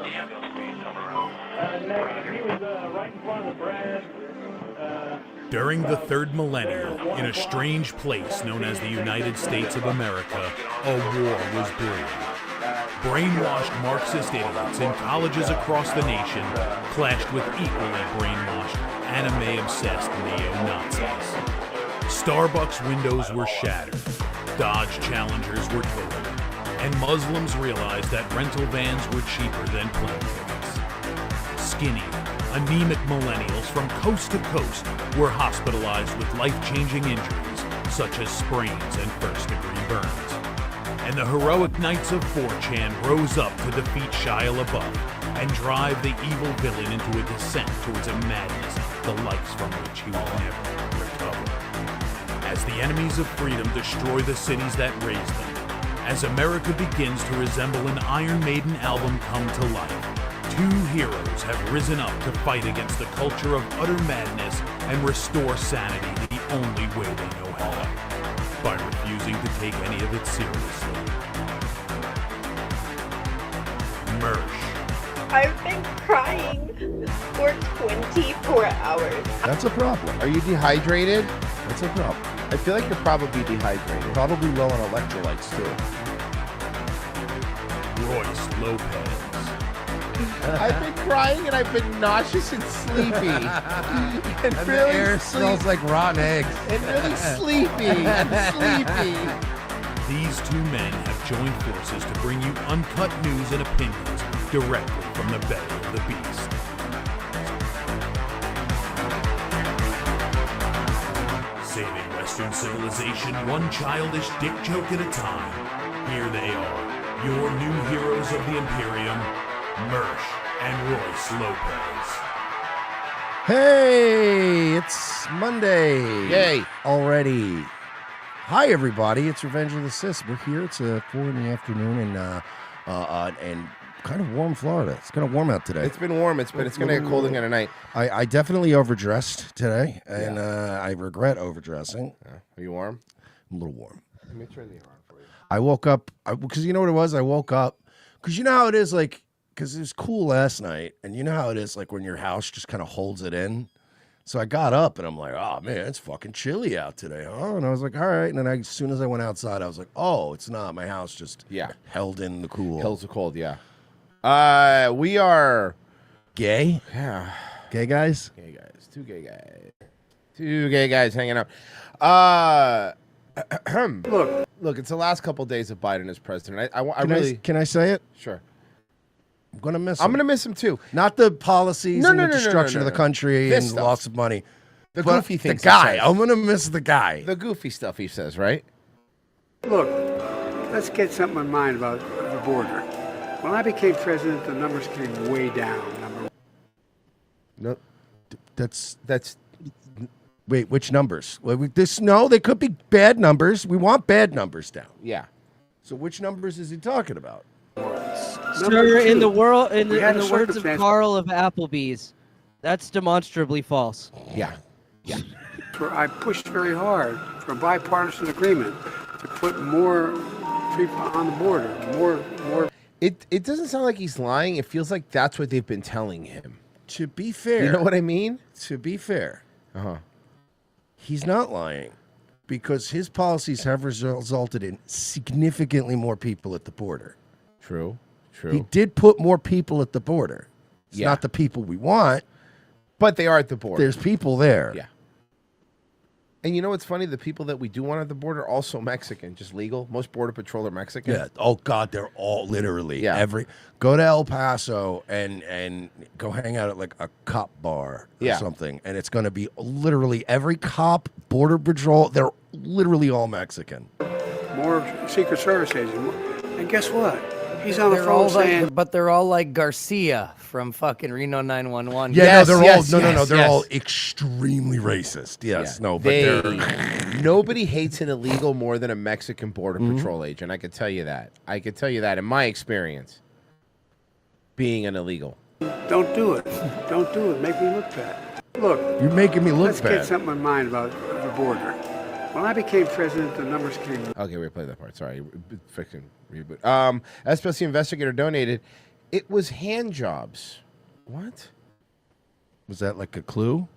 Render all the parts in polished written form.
He was right in front of the Brad. During the third millennium, in a strange place known as the United States of America, a war was brewing. Brainwashed Marxist idiots in colleges across the nation clashed with equally brainwashed, anime-obsessed neo-Nazis. Starbucks windows were shattered, Dodge Challengers were totaled, and Muslims realized that rental vans were cheaper than plane tickets. Skinny, anemic millennials from coast to coast were hospitalized with life-changing injuries, such as sprains and first-degree burns. And the heroic knights of 4chan rose up to defeat Shia LaBeouf and drive the evil villain into a descent towards a madness the likes from which he will never recover. As the enemies of freedom destroy the cities that raised them, as America begins to resemble an Iron Maiden album come to life, two heroes have risen up to fight against the culture of utter madness and restore sanity the only way they know how, by refusing to take any of it seriously. Mersh. I've been crying for 24 hours. That's a problem. Are you dehydrated? That's a problem. I feel like you're probably dehydrated. Probably low on electrolytes, too. Royce Lopez. I've been crying and I've been nauseous and sleepy. and The really air smells like rotten eggs. And really sleepy and sleepy. These two men have joined forces to bring you uncut news and opinions directly from the belly of the beast. Saving Western civilization one childish dick joke at a time. Here they are, your new heroes of the Imperium, Mersh and Royce Lopez. Hey, it's Monday. Yay. Already. Hi, everybody. It's Revenge of the Sis. We're here. It's 4 in the afternoon and kind of warm Florida. It's kind of warm out today. It's been warm. It's going to get cold again tonight. I definitely overdressed today, and I regret overdressing. Are you warm? I'm a little warm. Let me turn the air on for you. I woke up, because you know what it was? I woke up, because you know how it is, like, because it was cool last night, and you know how it is, like, when your house just kind of holds it in? So I got up, and I'm like, oh, man, it's fucking chilly out today, huh? And I was like, all right. And then as soon as I went outside, I was like, oh, it's not. My house just held in the cool. Held the cold, yeah. We are... Gay? Yeah. Gay guys? Gay guys. Two gay guys. Two gay guys hanging out. Look, it's the last couple days of Biden as president. Can I say it? Sure. I'm going to miss him. I'm going to miss him, too. Not the policies and the destruction of the country and stuff. loss of money. The but goofy things. The guy. I'm going to miss the guy. The goofy stuff he says, right? Look, let's get something in mind about the border. When I became president, the numbers came way down. No, that's. Wait, which numbers? Well, they could be bad numbers. We want bad numbers down. Yeah. So which numbers is he talking about? Sir, in the world, in the words of Carl of Applebee's, that's demonstrably false. Yeah. Yeah. I pushed very hard for a bipartisan agreement to put more people on the border. More. It doesn't sound like he's lying. It feels like that's what they've been telling him. To be fair, you know what I mean? To be fair, he's not lying, because his policies have resulted in significantly more people at the border. True. He did put more people at the border. It's not the people we want, but they are at the border. There's people there. Yeah. And you know what's funny? The people that we do want at the border are also Mexican, just legal. Most border patrol are Mexican. Yeah. Oh God, they're all literally go to El Paso and go hang out at like a cop bar or something, and it's going to be literally every cop, border patrol. They're literally all Mexican. More Secret Service agents. And guess what? He's on the phone saying... But they're all like Garcia from fucking Reno 911. Yeah, they're all extremely racist. Yes, but they're... Nobody hates an illegal more than a Mexican border patrol agent. I can tell you that. In my experience, being an illegal. Don't do it. Don't do it. Make me look bad. Look. You're making me look bad. Let's get something in mind about the border. When I became president, the numbers came... Okay, we played that part. Sorry. Fiction reboot. SPLC investigator donated It was hand jobs. What? Was that like a clue?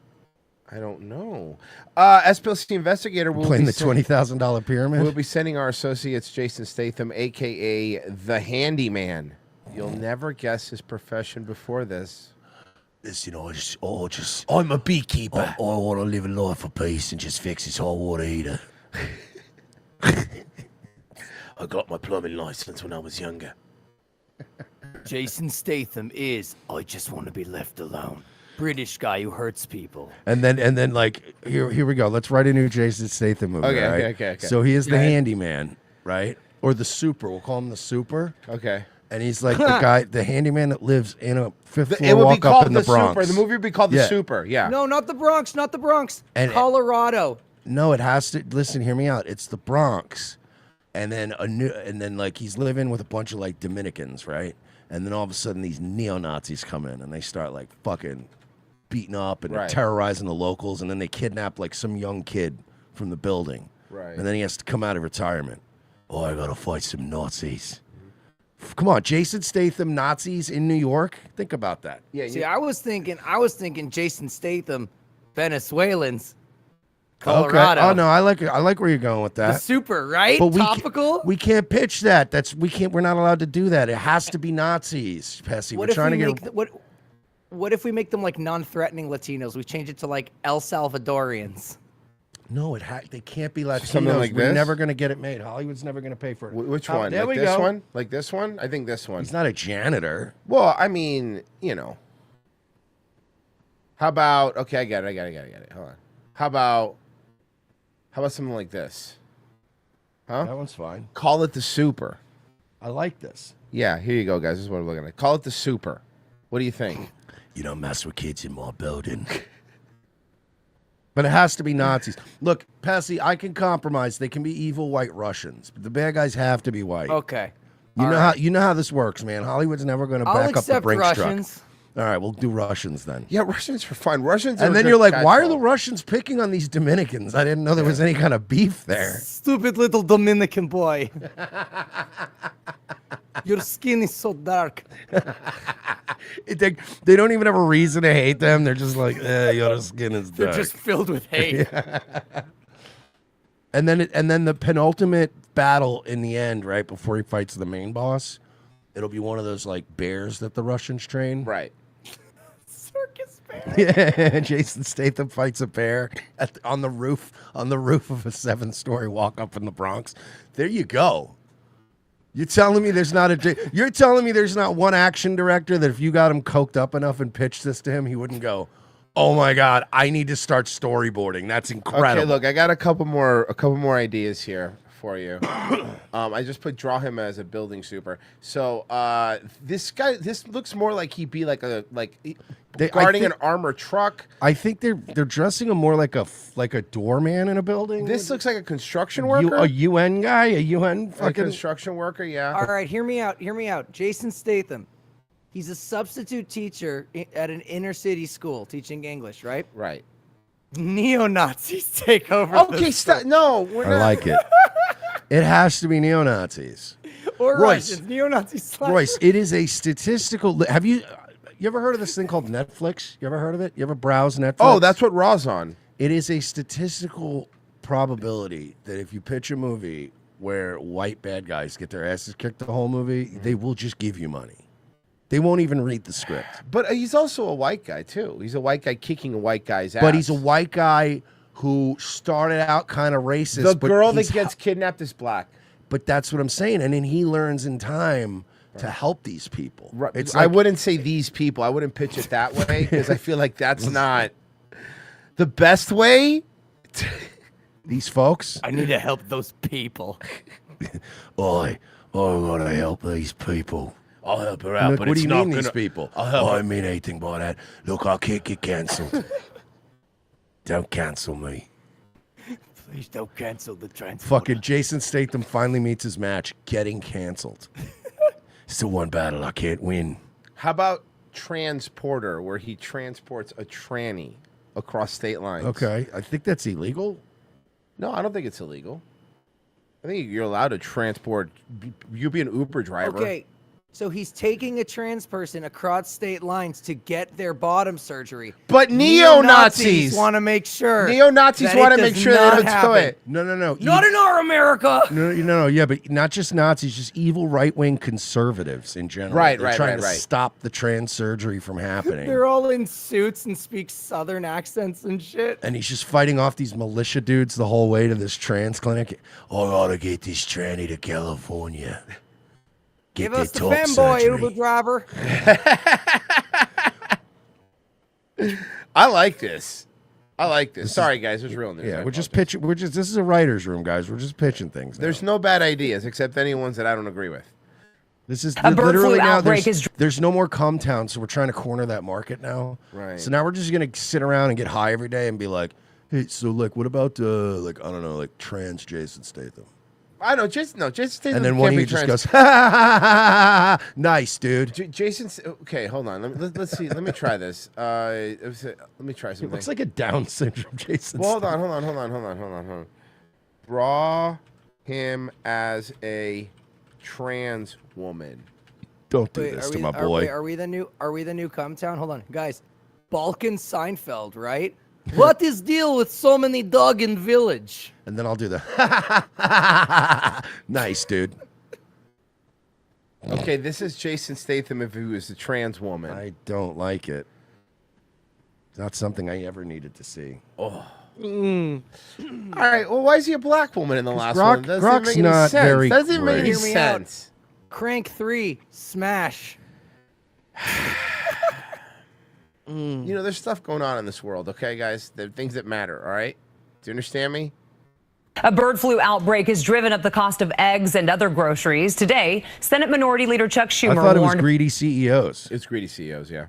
I don't know. SPLC investigator will Playing be the $20,000 pyramid. We'll be sending our associates Jason Statham, aka the Handyman. You'll never guess his profession before this. This, I'm a beekeeper. I want to live a life of peace and just fix this hot water heater. I got my plumbing license when I was younger. Jason Statham is I just want to be left alone. British guy who hurts people. And then like here we go. Let's write a new Jason Statham movie. Okay, right? okay. So he is the handyman, right? Or the super. We'll call him the super. Okay. And he's like the guy, the handyman that lives in a fifth floor It would be walk up called in the Bronx. Super. The movie would be called The Yeah. Super. Yeah. No, not the Bronx, not the Bronx. And- Colorado. No, it has to. Listen, hear me out. It's the Bronx, and then like he's living with a bunch of like Dominicans, right? And then all of a sudden these neo Nazis come in and they start like fucking beating up and Right. terrorizing the locals, and then they kidnap like some young kid from the building, Right. and then he has to come out of retirement. Oh, I gotta fight some Nazis. Come on, Jason Statham, Nazis in New York. Think about that. Yeah. See, I was thinking Jason Statham, Venezuelans, Colorado. Okay. Oh no, I like where you're going with The that. super, right? But Topical. we can't pitch that. We're not allowed to do that. It has to be Nazis, Pessy. What We're if trying we to make get what if we make them like non-threatening Latinos? We change it to like El Salvadorians. No, they can't be Latinos. Something like We're this? never going to get it made. Hollywood's never going to pay for it. Which Oh, one? there Like we this go. one? Like this one? I think this one. He's not a janitor. Well, I mean, you know. How about? Okay, I get it. Hold on. How about something like this? Huh? That one's fine. Call it the Super. I like this. Yeah, here you go, guys. This is what I'm looking at. Call it the Super. What do you think? You don't mess with kids in my building. But it has to be Nazis. Look, Pessy, I can compromise. They can be evil white Russians, but the bad guys have to be white. Okay. You know how this works, man. Hollywood's never going to I'll back up the accept Brinks Russians. truck. All right, we'll do Russians then. Yeah, Russians are fine. Russians. And are then a you're good like, why are the catch-all. Russians picking on these Dominicans? I didn't know there was any kind of beef there. Stupid little Dominican boy. Your skin is so dark. They don't even have a reason to hate them. They're just like, your skin is They're dark. just filled with hate. And then the penultimate battle in the end, right before he fights the main boss, it'll be one of those like bears that the Russians train. Right. Circus bear. Yeah, Jason Statham fights a bear on the roof of a 7-story walk up in the Bronx. There you go. You're telling me there's not one action director that if you got him coked up enough and pitched this to him, he wouldn't go, "Oh my God, I need to start storyboarding. That's incredible." Okay, look, I got a couple more ideas here for you. I just draw him as a building super. So this looks more like he'd be guarding an armored truck. I think they're dressing him more like a doorman in a building. This looks like a construction worker. A UN guy, a UN A fucking construction worker, yeah. All right, hear me out. Jason Statham. He's a substitute teacher at an inner city school teaching English, right? Right. Neo-Nazis take over. Okay, stop. No, we're I not. like it. It has to be neo-Nazis. Or Royce. Russians. Neo-Nazis. Royce, it is a statistical. Have you ever heard of this thing called Netflix? You ever heard of it? You ever browse Netflix? Oh, that's what Raw's on. It is a statistical probability that if you pitch a movie where white bad guys get their asses kicked the whole movie, they will just give you money. They won't even read the script. But he's also a white guy too. He's a white guy kicking a white guy's ass. But he's a white guy who started out kind of racist. The but girl that he's gets kidnapped is black. But that's what I'm saying. And then he learns in time to help these people. Right. It's I like, wouldn't say these people. I wouldn't pitch it that way because I feel like that's not the best way. these folks. I need to help those people. I gotta help these people. I'll help her out, Look, but what it's do you not mean gonna, these people? I'll help I her. mean anything by that. Look, I can't get cancelled. Don't cancel me. Please don't cancel the transport. Fucking Jason Statham finally meets his match, getting canceled. It's the one battle I can't win. How about transporter, where he transports a tranny across state lines? Okay, I think that's illegal. No, I don't think it's illegal. I think you're allowed to transport. You be an Uber driver. Okay, So he's taking a trans person across state lines to get their bottom surgery. But neo-Nazis want to make sure. Neo-Nazis want to make sure they don't do it. No. Not in our America. No. Yeah, but not just Nazis, just evil right-wing conservatives in general. They're trying to stop the trans surgery from happening. They're all in suits and speak Southern accents and shit. And he's just fighting off these militia dudes the whole way to this trans clinic. Oh, I ought to get this tranny to California. Give us the femboy, Uber driver. I like this. Sorry, guys. There's real news. Yeah, we're just pitching. This is a writer's room, guys. We're just pitching things. There's no bad ideas except any ones that I don't agree with. This is literally now. There's no more cum town, so we're trying to corner that market now. Right. So now we're just gonna sit around and get high every day and be like, hey, so like, what about like I don't know, like trans Jason Statham? I know, Jason Statham. And then one of you just goes, nice, dude. Jason. Okay, hold on. Let's see. Let me try this. Let me try something. It looks like a Down syndrome, Jason. Well, hold on. Draw him as a trans woman. Don't do this to my boy. Are we the new cum town? Hold on, guys. Balkan Seinfeld, right? What is deal with so many dog in village? And then I'll do the nice, dude. Okay, this is Jason Statham if he was a trans woman. I don't like it. It's not something I ever needed to see. Oh. All right. Well, why is he a black woman in the last one? Grok's not very great. Doesn't make any sense. Crank 3, smash. You know, there's stuff going on in this world, okay, guys? There are things that matter, all right? Do you understand me? A bird flu outbreak has driven up the cost of eggs and other groceries. Today, Senate Minority Leader Chuck Schumer I thought it was warned greedy CEOs. It's greedy CEOs, yeah.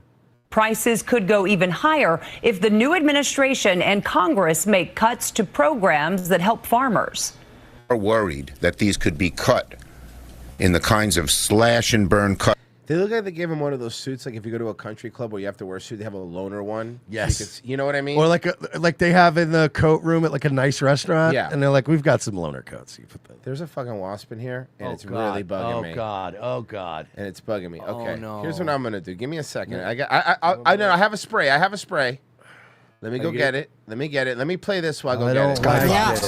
Prices could go even higher if the new administration and Congress make cuts to programs that help farmers. We're worried that these could be cut in the kinds of slash and burn cuts. They look like they gave him one of those suits, like if you go to a country club where you have to wear a suit, they have a loaner one. Yes. You know what I mean? Or like they have in the coat room at like a nice restaurant. Yeah. And they're like, we've got some loaner coats. You put that. There's a fucking wasp in here, and it's really bugging me. Oh, God. And it's bugging me. Okay. no. Here's what I'm going to do. Give me a second. I know. I have a spray. Let me go get it. Let me play this while I go get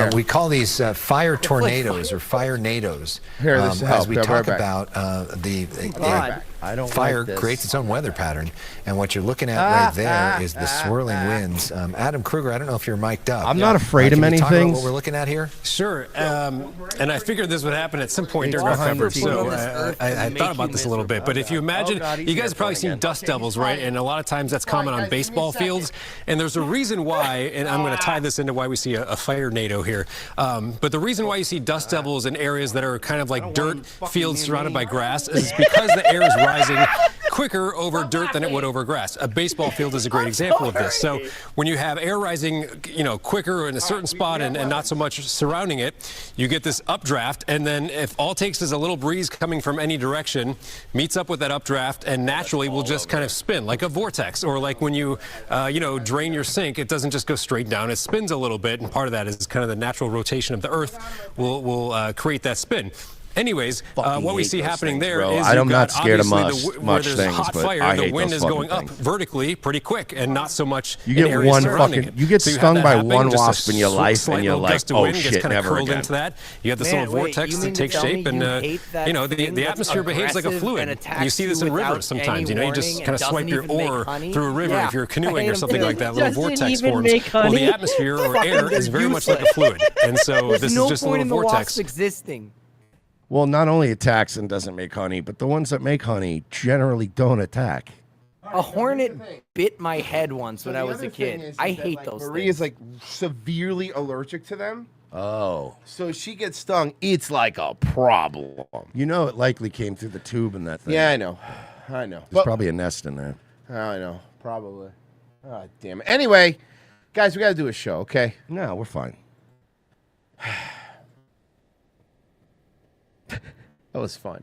it. We call these fire tornadoes or fire nados. Here, this as we help. talk about the fire creates its own weather pattern, and what you're looking at right there is the swirling winds. Adam Kruger, I don't know if you're mic'd up. I'm not afraid of many things. What we're looking at here? Sure. And I figured this would happen at some point during our coverage, so I thought about this a little bit. But if you imagine, you guys have probably seen dust devils, right? And a lot of times that's common on baseball fields. And there's a reason why, and I'm going to tie this into why we see a fire NATO here. But the reason why you see dust devils in areas that are kind of like dirt fields surrounded by grass is because the air is rising quicker over dirt than it would over grass. A baseball field is a great example of this. So when you have air rising, quicker in a certain spot and not so much surrounding it, you get this updraft. And then if all it takes is a little breeze coming from any direction, meets up with that updraft, and naturally will just kind of spin like a vortex, or like when you, drain your sink, it doesn't just go straight down, it spins a little bit, and part of that is kind of the natural rotation of the earth will create that spin. Anyways, what we see happening there is I'm not scared of much things, hot fire, the wind is going up vertically pretty quick and not so much you get one fucking you get stung by one wasp in your life and you're like, oh shit, never again. Into that. You have this little vortex that takes shape, and the atmosphere behaves like a fluid. You see this in rivers sometimes. You just kind of swipe your oar through a river if you're canoeing or something like that. Little vortex forms. Well, the atmosphere or air is very much like a fluid, and so this is just a little vortex existing. Well, not only attacks and doesn't make honey, but the ones that make honey generally don't attack. A hornet bit my head once when I was a kid. I hate those things. Marie is like severely allergic to them. Oh. So she gets stung. It's like a problem. You know it likely came through the tube in that thing. Yeah, I know. There's probably a nest in there. I know. Probably. Oh, damn it. Anyway, guys, we got to do a show, okay? No, we're fine. That was fun.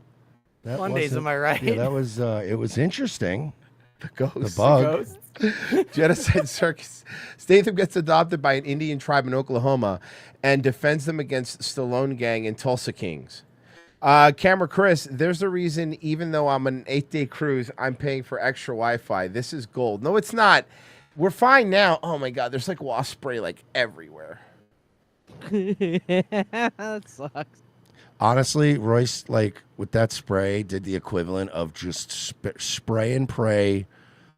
Mondays, am I right? Yeah, that was. It was interesting. The ghost. The bug. Genocide circus. Statham gets adopted by an Indian tribe in Oklahoma and defends them against Stallone gang in Tulsa Kings. Camera Chris, there's a reason, even though I'm an 8-day cruise, I'm paying for extra Wi-Fi. This is gold. No, it's not. We're fine now. Oh, my God. There's like wasp spray like everywhere. That sucks. Honestly, Royce, like with that spray, did the equivalent of just spray and pray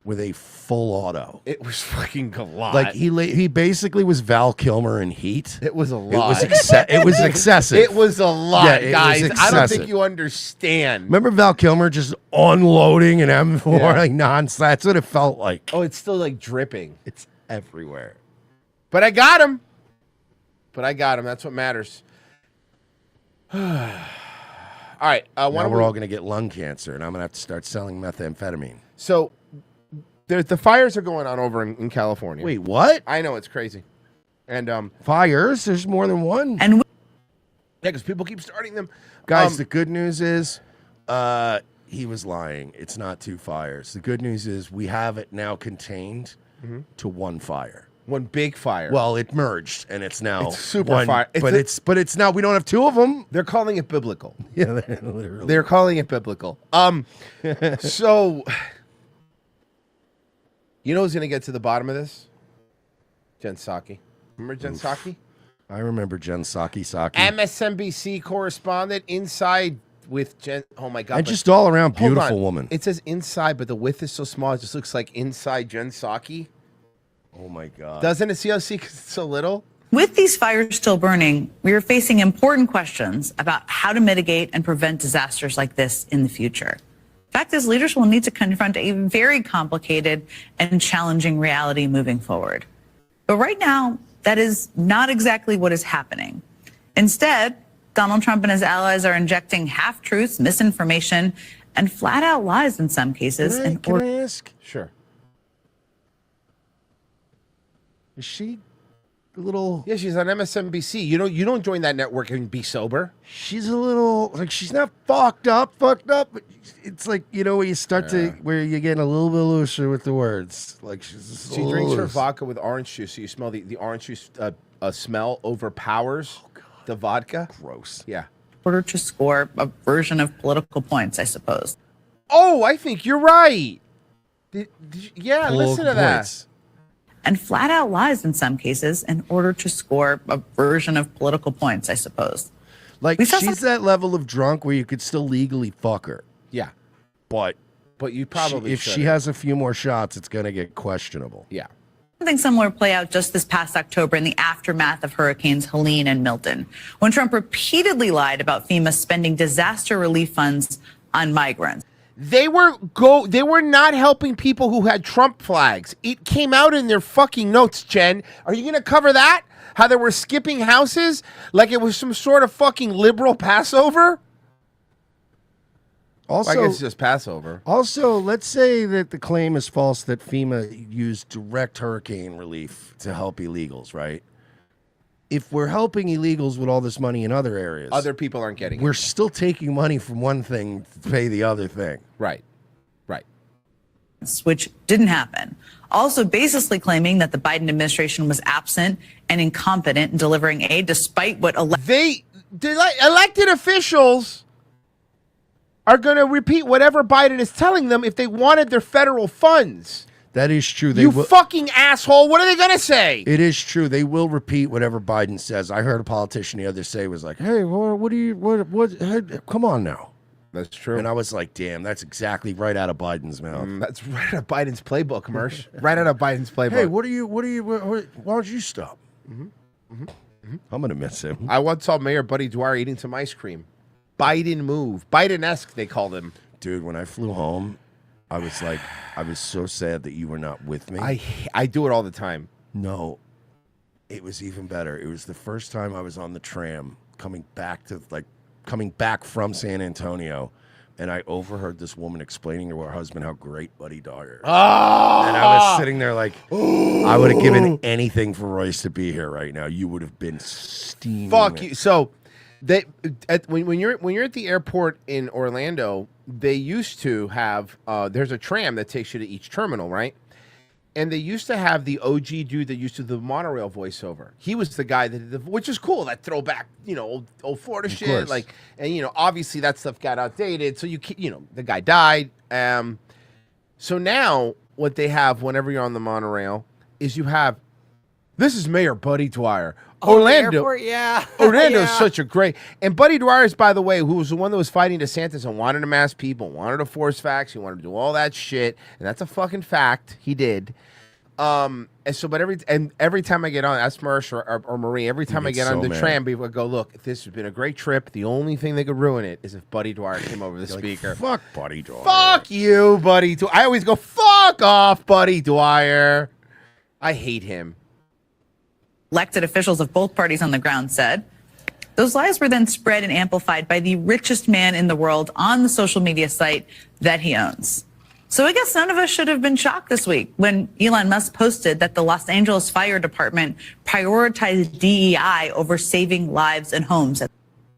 with a full auto. It was fucking a lot. Like he basically was Val Kilmer in Heat. It was a lot. It was excessive. It was a lot, Yeah, guys. I don't think you understand. Remember Val Kilmer just unloading an M4 Yeah. like nonstop? That's what it felt like. Oh, it's still like dripping. It's everywhere. But I got him. That's what matters. All right. Now we're all going to get lung cancer, and I'm going to have to start selling methamphetamine. So the fires are going on over in California. Wait, what? I know, it's crazy. And fires? There's more than one. And yeah, because people keep starting them. Guys, the good news is he was lying. It's not 2 fires. The good news is we have it now contained to 1 fire. One big fire. Well, it merged, and it's now It's super one, fire. But it's now we don't have 2 of them. They're calling it biblical. Yeah, literally. They're calling it biblical. So you know who's going to get to the bottom of this? Jen Psaki. Remember Jen Psaki? I remember Jen Psaki. MSNBC correspondent inside with Jen. Oh my God! And just all around Hold beautiful on. woman. It says inside, but the width is so small. It just looks like inside Jen Psaki. Oh my God! Doesn't it? See how it's so little? With these fires still burning, we are facing important questions about how to mitigate and prevent disasters like this in the future. Fact is, leaders will need to confront a very complicated and challenging reality moving forward. But right now, that is not exactly what is happening. Instead, Donald Trump and his allies are injecting half-truths, misinformation, and flat-out lies in some cases. Can I ask? Sure. Is she a little? Yeah, she's on MSNBC. You don't join that network and be sober. She's a little like she's not fucked up. But it's like where you start to where you're getting a little bit looser with the words. Like she drinks her vodka with orange juice, so you smell the orange juice smell overpowers the vodka. Gross. Yeah. In order to score a version of political points, I suppose. Oh, I think you're right. Yeah, Political listen to that. points. And flat out lies in some cases in order to score a version of political points, I suppose. Like she's that level of drunk where you could still legally fuck her. Yeah. But you probably if she has a few more shots, it's gonna get questionable. Yeah. Something similar played out just this past October in the aftermath of Hurricanes Helene and Milton, when Trump repeatedly lied about FEMA spending disaster relief funds on migrants. They were not helping people who had Trump flags. It came out in their fucking notes, Jen. Are you going to cover that? How they were skipping houses like it was some sort of fucking liberal Passover? Also, well, I guess it's just Passover. Also, let's say that the claim is false that FEMA used direct hurricane relief to help illegals, right? If we're helping illegals with all this money in other areas, Other people aren't getting we're it. still taking money from one thing to pay the other thing. Right. Right. Which didn't happen. Also baselessly claiming that the Biden administration was absent and incompetent in delivering aid despite what elected officials are going to repeat whatever Biden is telling them if they wanted their federal funds. That is true. You fucking asshole. What are they going to say? It is true. They will repeat whatever Biden says. I heard a politician the other day was like, hey, what do you, come on now. That's true. And I was like, damn, that's exactly right out of Biden's mouth. That's right out of Biden's playbook, Mersh. Right out of Biden's playbook. Hey, why don't you stop? I'm going to miss him. I once saw Mayor Buddy Dwyer eating some ice cream. Biden move. Biden-esque, they called him. Dude, when I flew home, I was like, I was so sad that you were not with me. I do it all the time. No, it was even better. It was the first time I was on the tram coming back from San Antonio, and I overheard this woman explaining to her husband how great Buddy Dwyer is. Oh! And I was sitting there like, I would have given anything for Royce to be here right now. You would have been steaming. Fuck you. So, when you're at the airport in Orlando, they used to have there's a tram that takes you to each terminal, right? And they used to have the OG dude that used to do the monorail voiceover. He was the guy that did the, which is cool. That throwback, old Florida shit. Course. Like, and obviously that stuff got outdated. So the guy died. So now what they have whenever you're on the monorail is you have, this is Mayor Buddy Dwyer. Orlando, Orlando's such a great, and Buddy Dwyer is, by the way, who was the one that was fighting DeSantis and wanted to mask people, wanted to force facts, he wanted to do all that shit, and that's a fucking fact. He did. And so, but every time I get on, ask Mersh or Marie, every time I get on the tram, people go, look, this has been a great trip. The only thing that could ruin it is if Buddy Dwyer came over the speaker. Fuck Buddy Dwyer. Fuck you, Buddy Dwyer. I always go, fuck off, Buddy Dwyer. I hate him. Elected officials of both parties on the ground said. Those lies were then spread and amplified by the richest man in the world on the social media site that he owns. So I guess none of us should have been shocked this week when Elon Musk posted that the Los Angeles Fire Department prioritized DEI over saving lives and homes.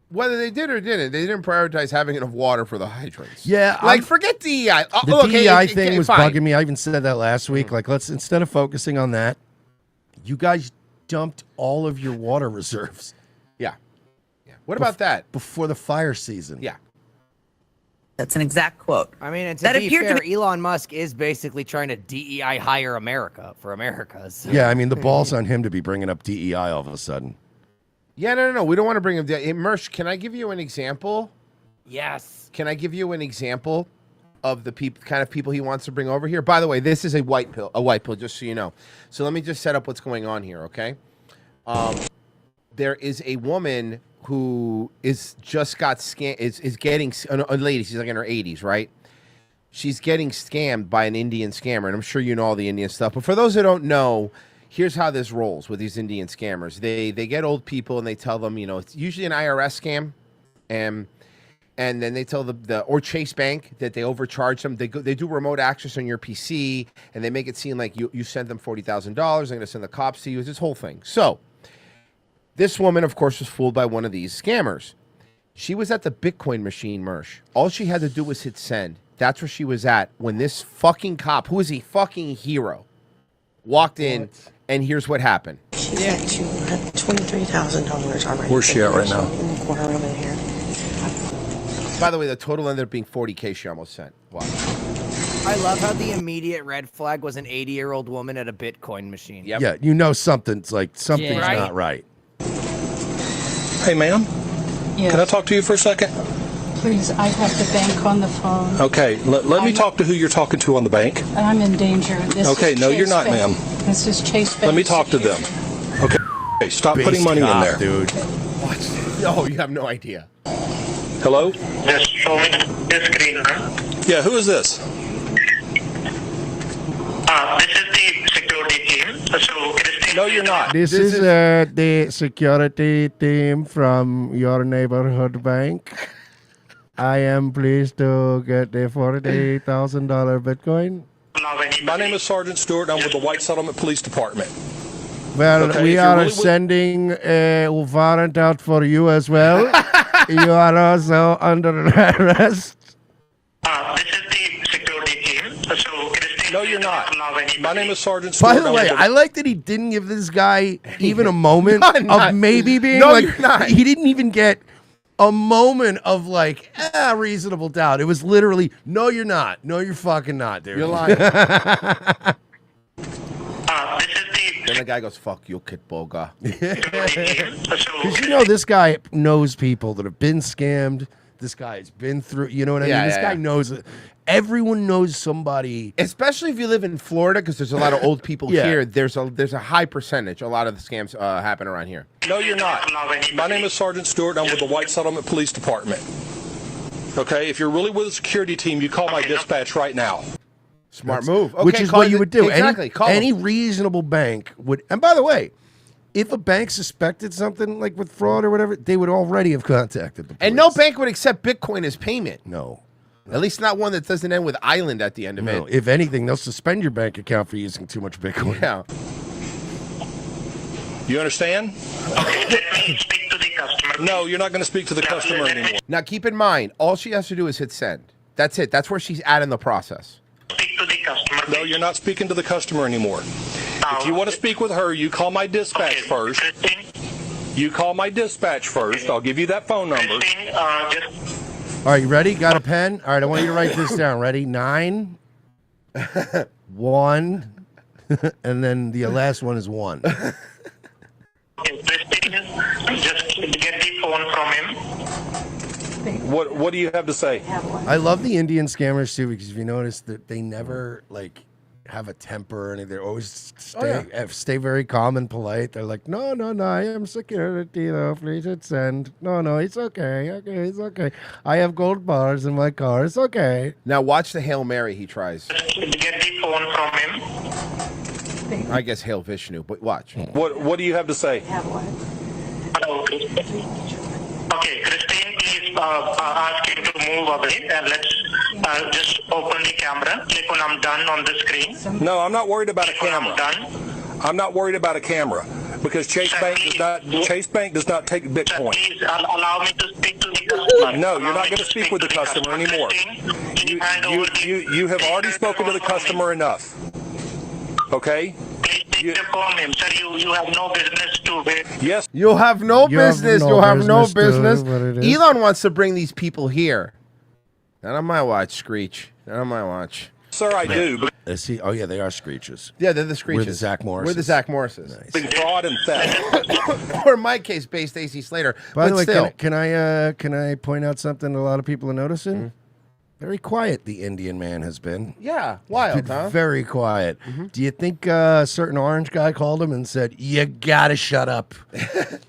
Whether they did or didn't, they didn't prioritize having enough water for the hydrants. Yeah, forget DEI. The DEI thing was bugging me. I even said that last week. Like, let's, instead of focusing on that, you guys dumped all of your water reserves. Yeah. What about that? Before the fire season. Yeah. That's an exact quote. I mean, and to be fair, Elon Musk is basically trying to DEI hire America for America. So. Yeah, I mean, the ball's on him to be bringing up DEI all of a sudden. Yeah, no. We don't want to bring him down. Hey, Mersh, can I give you an example? Yes. Can I give you an example of the kind of people he wants to bring over here? By the way, this is a white pill, just so you know. So let me just set up what's going on here, okay? There is a woman who is just got scammed, is getting, a lady, she's like in her 80s, right? She's getting scammed by an Indian scammer, and I'm sure you know all the Indian stuff. But for those who don't know, here's how this rolls with these Indian scammers. They get old people and they tell them, it's usually an IRS scam, and then they tell or Chase Bank that they overcharge them. They do remote access on your PC, and they make it seem like you sent them $40,000. They're going to send the cops to you. It's this whole thing. So this woman, of course, was fooled by one of these scammers. She was at the Bitcoin machine, Mersh. All she had to do was hit send. That's where she was at when this fucking cop, who is a fucking hero, walked in, and here's what happened. She said you had $23,000 already. Where's she at right now? In the corner room in here. By the way, the total ended up being $40K she almost sent. Wow. I love how the immediate red flag was an 80-year-old woman at a Bitcoin machine. Yep. Yeah, something's not right. Hey, ma'am. Yes. Can I talk to you for a second? Please, I have the bank on the phone. Okay, let me talk to who you're talking to on the bank. I'm in danger. Okay, no, you're not, ma'am. This is Chase Bank. Let me talk to them. Okay, stop putting money in there. Dude. What? Oh, you have no idea. Hello? Just show me the screen, huh? Yeah, who is this? This is the security team. So no, you're not. This is the security team from your neighborhood bank. I am pleased to get the $40,000 Bitcoin. My name is Sergeant Stewart. I'm with the White Settlement Police Department. Well, okay, we are sending a warrant out for you as well. You are also under arrest. This is the security team. So no, you're not. My name is Sergeant Stewart. By the way, I like that he didn't give this guy even a moment not. of maybe being No, like, you're not. He didn't even get a moment of like, reasonable doubt. It was literally, no, you're not. No, you're fucking not, dude. You're lying. Then the guy goes, fuck you, Kit Boga. Because this guy knows people that have been scammed. This guy's been through, you know what I mean? This guy knows it. Everyone knows somebody. Especially if you live in Florida, because there's a lot of old people here. There's a high percentage. A lot of the scams happen around here. No, you're not. My name is Sergeant Stewart. I'm with the White Settlement Police Department. Okay, if you're really with a security team, you call my dispatch right now. Smart move. Okay, which is what you would do. Exactly. Any reasonable bank would. And by the way, if a bank suspected something like with fraud or whatever, they would already have contacted the police. And no bank would accept Bitcoin as payment. No. At least not one that doesn't end with island at the end of it. If anything, they'll suspend your bank account for using too much Bitcoin. Yeah. You understand? Speak to the customer. No, you're not going to speak to the customer anymore. Now, keep in mind, all she has to do is hit send. That's it. That's where she's at in the process. Speak to the customer No, you're not speaking to the customer anymore. If you want to speak with her, you call my dispatch first. You call my dispatch first. I'll give you that phone number. All right, you ready? Got a pen? All right, I want you to write this down. Ready? 9, 1, and then the last one is 1. Just get the phone from him. What do you have to say? I love the Indian scammers too, because if you notice that they never like have a temper or anything. They're always stay very calm and polite. They're like, no, I am security though. Please hit send. No, it's okay. It's okay. I have gold bars in my car. It's okay. Now watch the Hail Mary he tries. Get the phone from him. I guess Hail Vishnu, but watch. What do you have to say? Hello. Okay, Christine, please ask him to move away and let's just open the camera. Click on I'm done on the screen. No, I'm not worried about a camera. I'm not worried about a camera because Chase Bank does not take Bitcoin. Please allow me to speak to the customer. No, you're not going to speak with the customer anymore. You have already spoken to the customer enough. Okay? Please take the phone him, sir. You have no business to wait. Yes. You have no business. You have no business. what it is. Elon wants to bring these people here. Not on my watch, Screech. Not on my watch. Sir, I do. See, oh yeah, they are Screeches. Yeah, they're the Screeches. We're the Zach Morrises. We're the Zach Morrises. Fraud and theft. Or in my case, based AC Slater. By the but way, still. can I point out something a lot of people are noticing? Very quiet the Indian man has been. Yeah, wild, huh? Very quiet. Do you think a certain orange guy called him and said, you gotta shut up.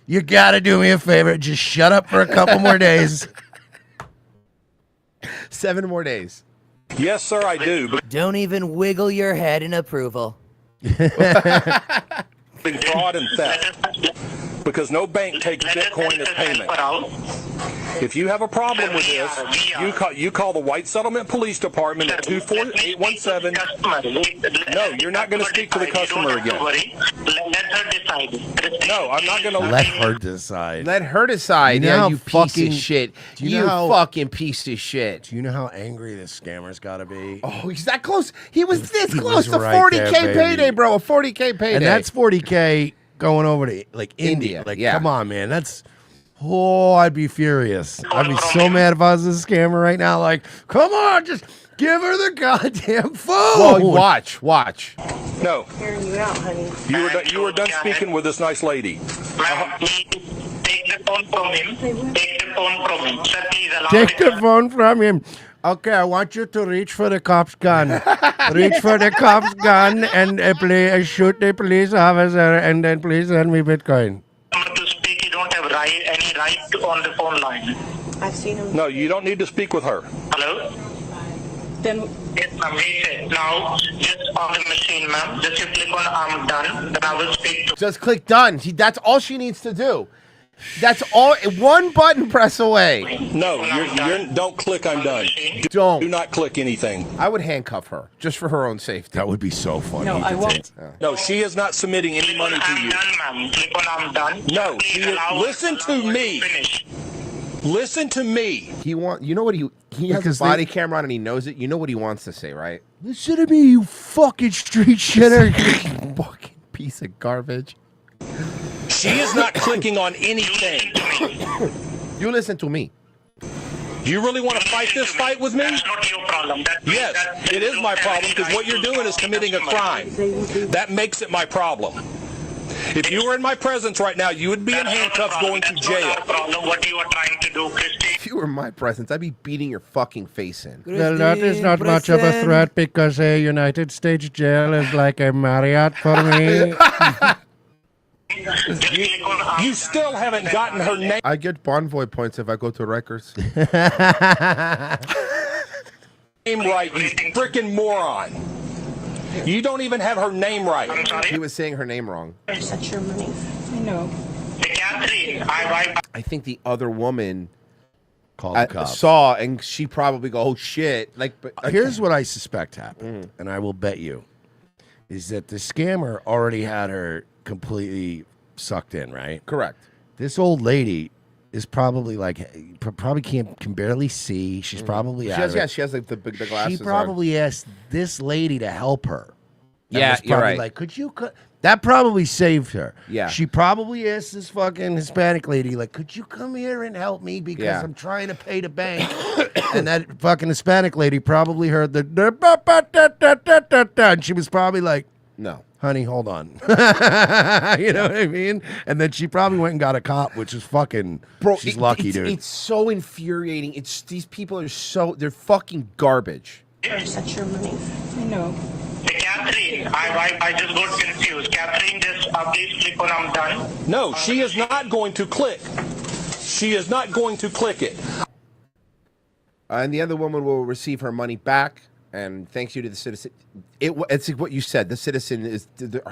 You gotta do me a favor. Just shut up for a couple more days. 7 more days. Yes, sir, I do. Don't even wiggle your head in approval. Fraud and theft. Because no bank takes Bitcoin as payment. If you have a problem with this, you call the White Settlement Police Department at 24817. No, you're not going to speak to the customer again. Let her decide. No, I'm not going to Let her decide. Let her decide. You know Yeah, how you piece fucking- of shit. do you know how- fucking piece of shit. Do you know how angry this scammer's got to be? Oh, he's that close. He was this He close was to right 40K there, baby. payday, bro. A 40K payday. And that's 40K going over to like India. Like, come on, man. That's I'd be furious. I'd be so mad if I was a scammer right now. Like, come on, just give her the goddamn phone. Well, watch. No. Hearing you out, honey. You were done speaking with this nice lady. Take the phone from him. Take the phone from him. Sir, please allow Take me the phone from him. Okay, I want you to reach for the cop's gun. Reach for the cop's gun and shoot the police officer and then please send me Bitcoin. to speak. You don't have any right on the phone line. I've seen him. No, you don't need to speak with her. Hello? Then Yes, ma'am. He said, now, just on the machine, ma'am. Just you click on I'm done. Then I will speak to Just click done. That's all she needs to do. That's all. One button press away. No, don't click I'm done. Don't. Do not click anything. I would handcuff her just for her own safety. That would be so funny. No, I won't. No, she is not submitting any money to I'm you. done, ma'am. Click on I'm done. No, Please allow listen to her me. finish. Listen to me. You know what he has Because a body camera on and he knows it. You know what he wants to say, right? Listen to me, you fucking street shitter. Fucking piece of garbage. She is not clicking on anything. You listen to me. Do you really want to fight this fight with me? That's not your problem. Yes, it is my problem because what you're doing is committing a crime. That makes it my problem. If you were in my presence right now, you would be in handcuffs going to jail. Problem. What you are trying to do, Christy? If you were in my presence, I'd be beating your fucking face in. Well, that is not much of a threat because a United States jail is like a Marriott for me. You still haven't gotten her name. I get Bonvoy points if I go to Rikers. Name right, you freaking moron. You don't even have her name right. He was saying her name wrong. such your money. I know. Catherine, I think the other woman Call the cops. saw, and she probably go, "Oh shit!" Here's what I suspect happened, and I will bet you, is that the scammer already had her completely sucked in, right? Correct. This old lady is probably like probably can barely see. She's probably She out has, of it. yeah, she has like the glasses. She probably asked this lady to help her. And Yeah, was you're probably right. Like, could you? That probably saved her. Yeah. She probably asked this fucking Hispanic lady, like, could you come here and help me because Yeah. I'm trying to pay the bank. And that fucking Hispanic lady probably heard the and she was probably like, no. Honey, hold on. You know what I mean? And then she probably went and got a cop, which is fucking. Bro, she's lucky, dude. It's so infuriating. It's these people are they're fucking garbage. Such your money. I know. Hey, Catherine, I just got confused. Catherine, just please click on I'm done. No, she is not going to click. She is not going to click it. And the other woman will receive her money back. And thanks you to the citizen. It's like what you said. The citizen is the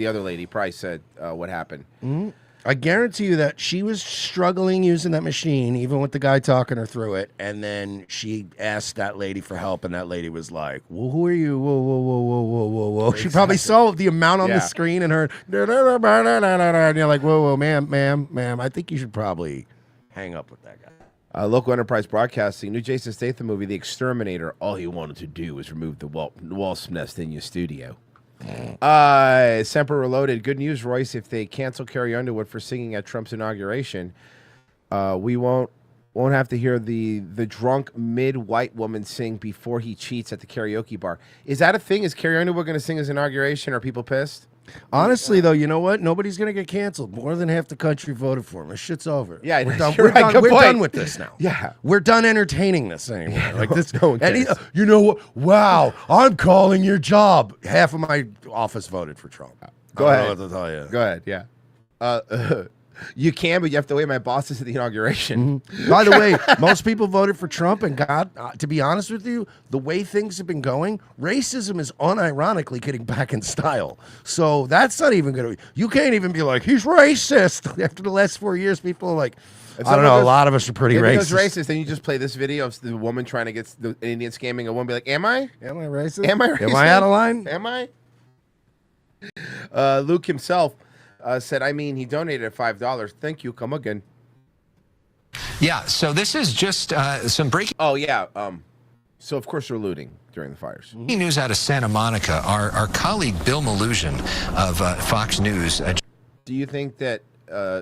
other lady probably said what happened. Mm-hmm. I guarantee you that she was struggling using that machine, even with the guy talking her through it. And then she asked that lady for help, and that lady was like, "Well, who are you? Whoa, whoa, whoa, whoa, whoa, whoa, whoa." Exactly. She probably saw the amount on the screen and her, and you're like, "Whoa, whoa, ma'am, I think you should probably hang up with that guy." Local Enterprise Broadcasting, new Jason Statham movie, The Exterminator. All he wanted to do was remove the wasp nest in your studio. Semper Reloaded. Good news, Royce. If they cancel Carrie Underwood for singing at Trump's inauguration, we won't have to hear the drunk mid-white woman sing before he cheats at the karaoke bar. Is that a thing? Is Carrie Underwood going to sing his inauguration? Are people pissed? Honestly, though, you know what? Nobody's going to get canceled. More than half the country voted for him. This shit's over. Yeah, we're done. you're We're, right. done. Good We're point. done with this now. Yeah. We're done entertaining this anymore. Like this. No one and cares. you know what? Wow, I'm calling your job. Half of my office voted for Trump. Go I ahead. don't know what to tell you. Go ahead. Yeah. You can, but you have to wait. My boss is at the inauguration. By the way, most people voted for Trump, and God, to be honest with you, the way things have been going, racism is unironically getting back in style. So that's not even going to. You can't even be like he's racist. After the last 4 years, people are like, I don't know. A lot of us are pretty racist. Racist. Then you just play this video of the woman trying to get the Indian scamming a woman. Be like, am I? Am I racist? Am I racist? Am I out of line? Am I? Luke himself said, I mean, he donated $5. Thank you. Come again. Yeah, so this is just some breaking. Oh, yeah. So, of course, they're looting during the fires. News out of Santa Monica. Our colleague Bill Mallusion of Fox News. Do you think that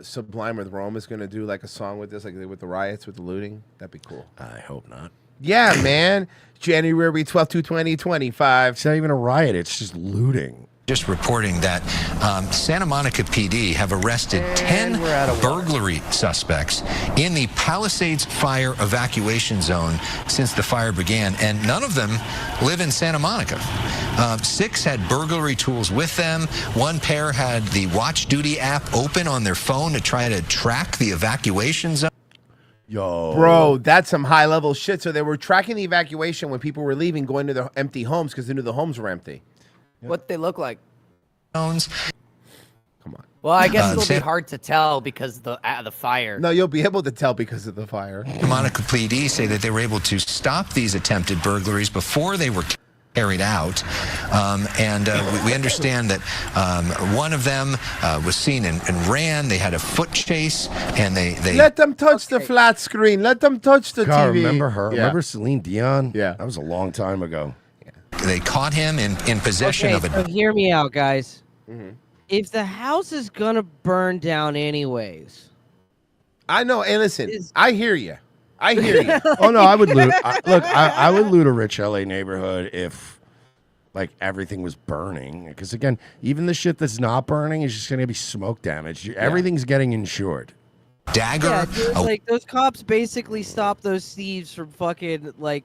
Sublime with Rome is going to do like a song with this, like with the riots, with the looting? That'd be cool. I hope not. Yeah, man. January 12th, 2025. It's not even a riot. It's just looting. Just reporting that Santa Monica PD have arrested 10 burglary suspects in the Palisades Fire Evacuation Zone since the fire began, and none of them live in Santa Monica. 6 had burglary tools with them. 1 pair had the Watch Duty app open on their phone to try to track the evacuation zone. Yo. Bro, that's some high-level shit. So they were tracking the evacuation when people were leaving, going to their empty homes because they knew the homes were empty. What they look like. Come on. Well, I guess it'll be hard to tell because the fire. No, you'll be able to tell because of the fire. Monica PD say that they were able to stop these attempted burglaries before they were carried out. We understand that one of them was seen and ran. They had a foot chase, and they let them touch the flat screen. Let them touch the God, TV. remember her? Yeah. Remember Celine Dion? Yeah. That was a long time ago. They caught him in possession of a. So hear me out, guys. Mm-hmm. If the house is gonna burn down anyways, I know. And listen, I hear you. I hear you. Oh no, I would loot. I would loot a rich LA neighborhood if like everything was burning. Because again, even the shit that's not burning is just going to be smoke damage. Everything's getting insured. Dagger. yeah, dude, like those cops basically stopped those thieves from fucking like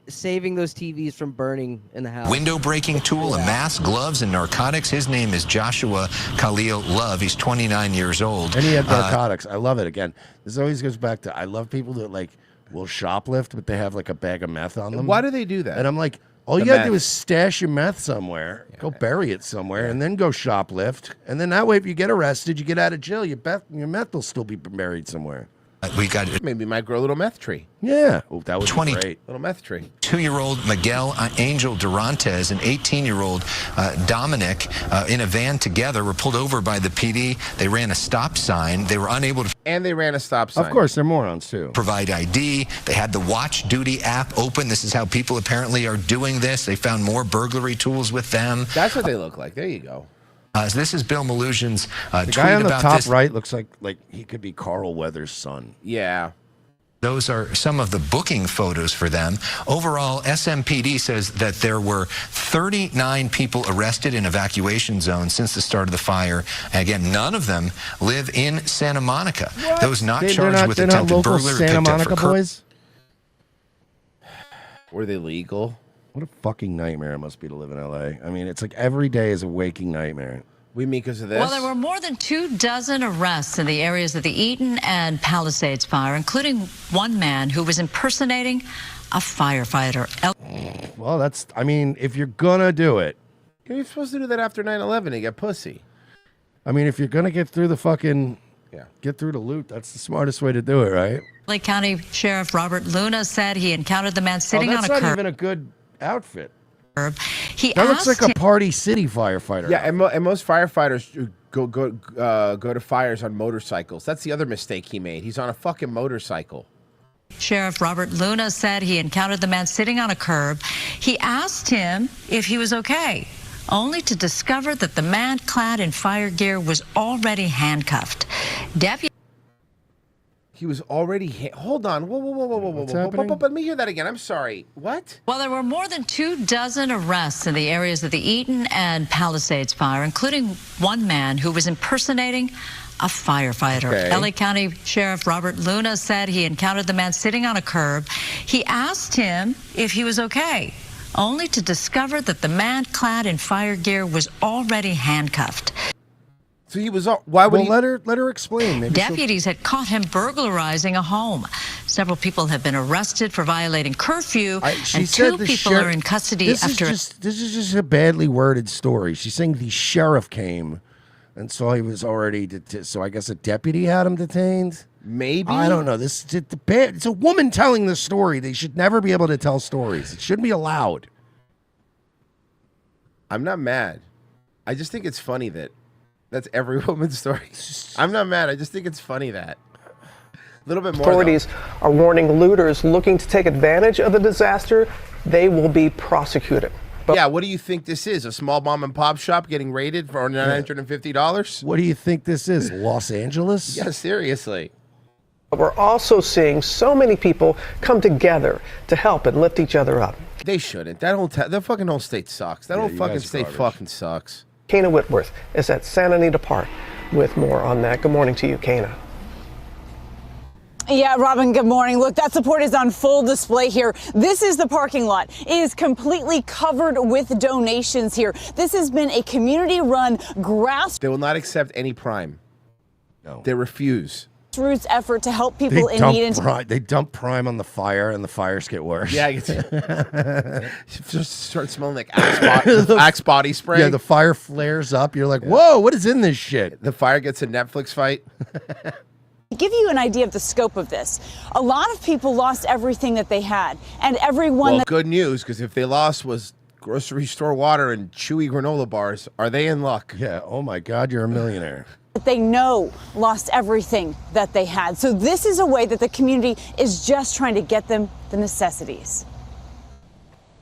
saving those TVs from burning in the house. Window breaking tool, a mask, gloves, and narcotics. His name is Joshua Khalil Love. He's 29 years old. And he had narcotics. I love it. Again, this always goes back to I love people that like will shoplift, but they have like a bag of meth on them. Why do they do that? And I'm like, all The you gotta meth. do is stash your meth somewhere, go bury it somewhere, and then go shoplift. And then that way, if you get arrested, you get out of jail, your meth will still be buried somewhere. We got maybe might grow a little meth tree. Yeah, that was great. Little meth tree. 2-year-old Miguel Angel Durantes and 18-year-old Dominic in a van together were pulled over by the PD. They ran a stop sign. They were unable to. And they ran a stop sign. Of course, they're morons too. Provide ID. They had the Watch Duty app open. This is how people apparently are doing this. They found more burglary tools with them. That's what they look like. There you go. So this is Bill Malugion's The tweet guy on the about top this. right looks like he could be Carl Weathers' son. Yeah. Those are some of the booking photos for them. Overall, SMPD says that there were 39 people arrested in evacuation zones since the start of the fire. Again, none of them live in Santa Monica. What? Those not They're charged not- with they're not attempted local burglary Santa picked up Monica for boys? Were they legal? What a fucking nightmare it must be to live in LA. I mean, it's like every day is a waking nightmare. We mean because of this? Well, there were more than 24 arrests in the areas of the Eaton and Palisades fire, including one man who was impersonating a firefighter. Well, I mean, if you're gonna do it. You're supposed to do that after 9/11 and get pussy. I mean, if you're gonna get through get through the loot, that's the smartest way to do it, right? LA County Sheriff Robert Luna said he encountered the man sitting on a That's curb. not even a good outfit. He That looks asked like a him- Party City firefighter. Yeah, and most firefighters go to fires on motorcycles. That's the other mistake he made. He's on a fucking motorcycle. Sheriff Robert Luna said he encountered the man sitting on a curb. He asked him if he was okay, only to discover that the man clad in fire gear was already handcuffed. Deputy. He was already. Hold on. Whoa. Let me hear that again. I'm sorry. What? Well, there were more than 24 arrests in the areas of the Eaton and Palisades fire, including one man who was impersonating a firefighter. Okay. LA County Sheriff Robert Luna said he encountered the man sitting on a curb. He asked him if he was okay, only to discover that the man clad in fire gear was already handcuffed. So he was. Why would he? Let her explain. Maybe Deputies had caught him burglarizing a home. Several people have been arrested for violating curfew, and 2 people are in custody after. This is just a badly worded story. She's saying the sheriff came and saw he was already so I guess a deputy had him detained. Maybe. I don't know. It's a woman telling the story. They should never be able to tell stories. It shouldn't be allowed. I'm not mad. I just think it's funny that that's every woman's story. I'm not mad. I just think it's funny that. A little bit more. Authorities are warning looters looking to take advantage of the disaster. They will be prosecuted. Yeah, what do you think this is? A small mom and pop shop getting raided for $950? What do you think this is? Los Angeles? Yeah, seriously. But we're also seeing so many people come together to help and lift each other up. They shouldn't. That fucking whole state sucks. That whole you fucking guys are state garbage. fucking sucks. Kana Whitworth is at Santa Anita Park with more on that. Good morning to you, Kana. Yeah, Robin, good morning. Look, that support is on full display here. This is the parking lot. It is completely covered with donations here. This has been a community-run grassroots They will not accept any prime. No. They refuse. effort to help people in need. They dump prime on the fire, and the fires get worse. Yeah, just start smelling like Axe body spray. Yeah, the fire flares up. You're like, whoa, what is in this shit? The fire gets a Netflix fight. To give you an idea of the scope of this, a lot of people lost everything that they had, and everyone Well, that good news, because if they lost was grocery store water and chewy granola bars, are they in luck? Yeah, oh my God, you're a millionaire. they know lost everything that they had. So this is a way that the community is just trying to get them the necessities.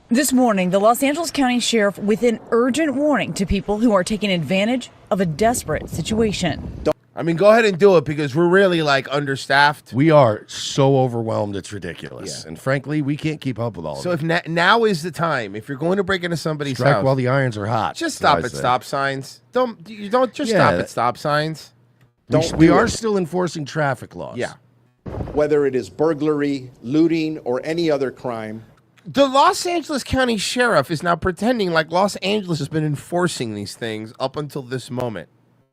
This morning, the Los Angeles County Sheriff with an urgent warning to people who are taking advantage of a desperate situation. I mean, go ahead and do it because we're really like understaffed. We are so overwhelmed, it's ridiculous. Yeah. And frankly, we can't keep up with all of it. So if now is the time, if you're going to break into somebody's Strike house, while the irons are hot. just stop at stop signs. Don't stop at stop signs. We are still enforcing traffic laws. Yeah. Whether it is burglary, looting, or any other crime. The Los Angeles County Sheriff is now pretending like Los Angeles has been enforcing these things up until this moment.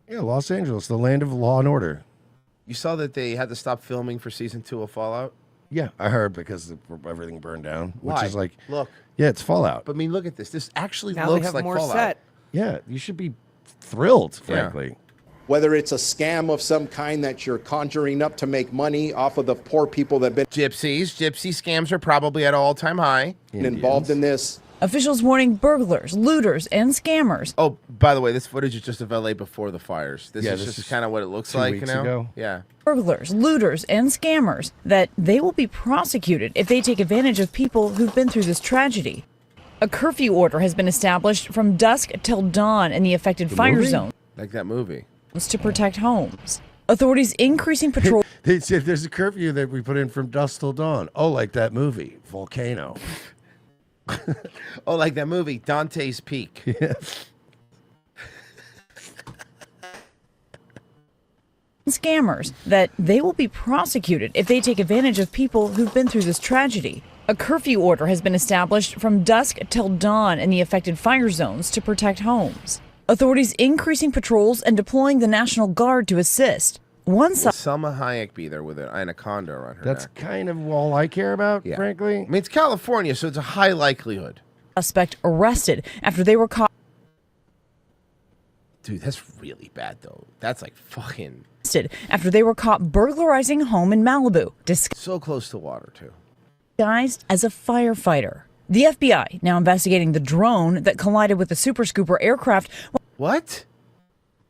Yeah, Los Angeles, the land of law and order. You saw that they had to stop filming for season 2 of Fallout? Yeah, I heard because everything burned down. Why? Which is like, Look. Yeah, it's Fallout. But I mean, look at this. This actually Now they looks have like more Fallout. set. Yeah, you should be thrilled, frankly. whether it's a scam of some kind that you're conjuring up to make money off of the poor people that have been Gypsy scams are probably at an all-time high. Involved in this. Officials warning burglars, looters, and scammers. Oh, by the way, this footage is just of LA before the fires. This Yeah, is this just is kind of what it looks 2 like, weeks you know? ago. Yeah. Burglars, looters, and scammers that they will be prosecuted if they take advantage of people who've been through this tragedy. A curfew order has been established from dusk till dawn in the affected fire zone. Like that movie. To protect homes. Authorities increasing patrol. They said there's a curfew that we put in from dusk till dawn. Oh, like that movie, Volcano. Oh, like that movie, Dante's Peak. Yes. Scammers that they will be prosecuted if they take advantage of people who've been through this tragedy. A curfew order has been established from dusk till dawn in the affected fire zones to protect homes. Authorities increasing patrols and deploying the National Guard to assist. One Will Selma Hayek be there with an anaconda around her That's neck? kind of all I care about, frankly. I mean, it's California, so it's a high likelihood. Suspect arrested after they were caught. Dude, that's really bad, though. That's like fucking... After they were caught burglarizing a home in Malibu. So close to water, too. Disguised as a firefighter. The FBI now investigating the drone that collided with the Super Scooper aircraft. What?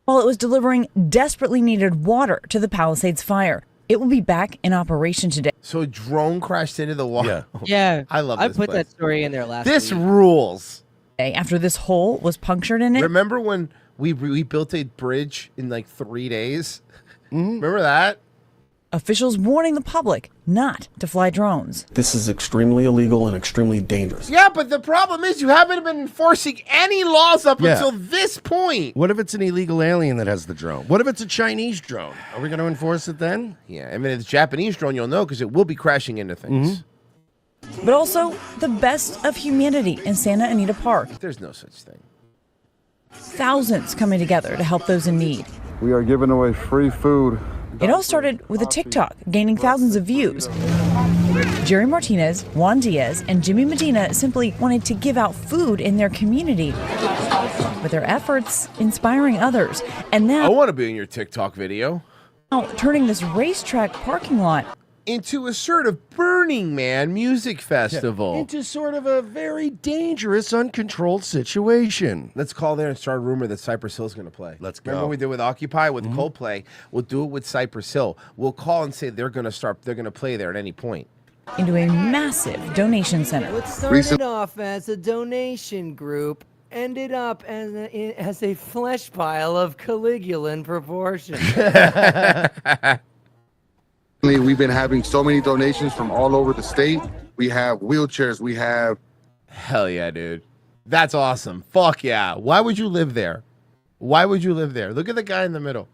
While it was delivering desperately needed water to the Palisades fire. It will be back in operation today. So a drone crashed into the water? Yeah. I love I this put place. that story in there last This week. rules. After this hole was punctured in it. Remember when we built a bridge in like 3 days? Remember that? Officials warning the public not to fly drones. This is extremely illegal and extremely dangerous. Yeah, but the problem is you haven't been enforcing any laws up Yeah. until this point. What if it's an illegal alien that has the drone? What if it's a Chinese drone? Are we going to enforce it then? Yeah, I mean, if it's a Japanese drone, you'll know because it will be crashing into things. But also the best of humanity in Santa Anita Park. There's no such thing. Thousands coming together to help those in need. We are giving away free food. It all started with a TikTok gaining thousands of views. Jerry Martinez, Juan Diaz, and Jimmy Medina simply wanted to give out food in their community. With their efforts inspiring others. And I now want to be in your TikTok video. turning this racetrack parking lot into a sort of Burning Man music festival. Into sort of a very dangerous, uncontrolled situation. Let's call there and start a rumor that Cypress Hill's going to play. Let's go. Remember what we did with Occupy with Coldplay? We'll do it with Cypress Hill. We'll call and say they're going to play there at any point. into a massive donation center. What started off as a donation group ended up as a flesh pile of Caligulan proportions. We've been having so many donations from all over the state. We have wheelchairs. We have... Hell yeah, dude. That's awesome. Fuck yeah. Why would you live there? Why would you live there? Look at the guy in the middle.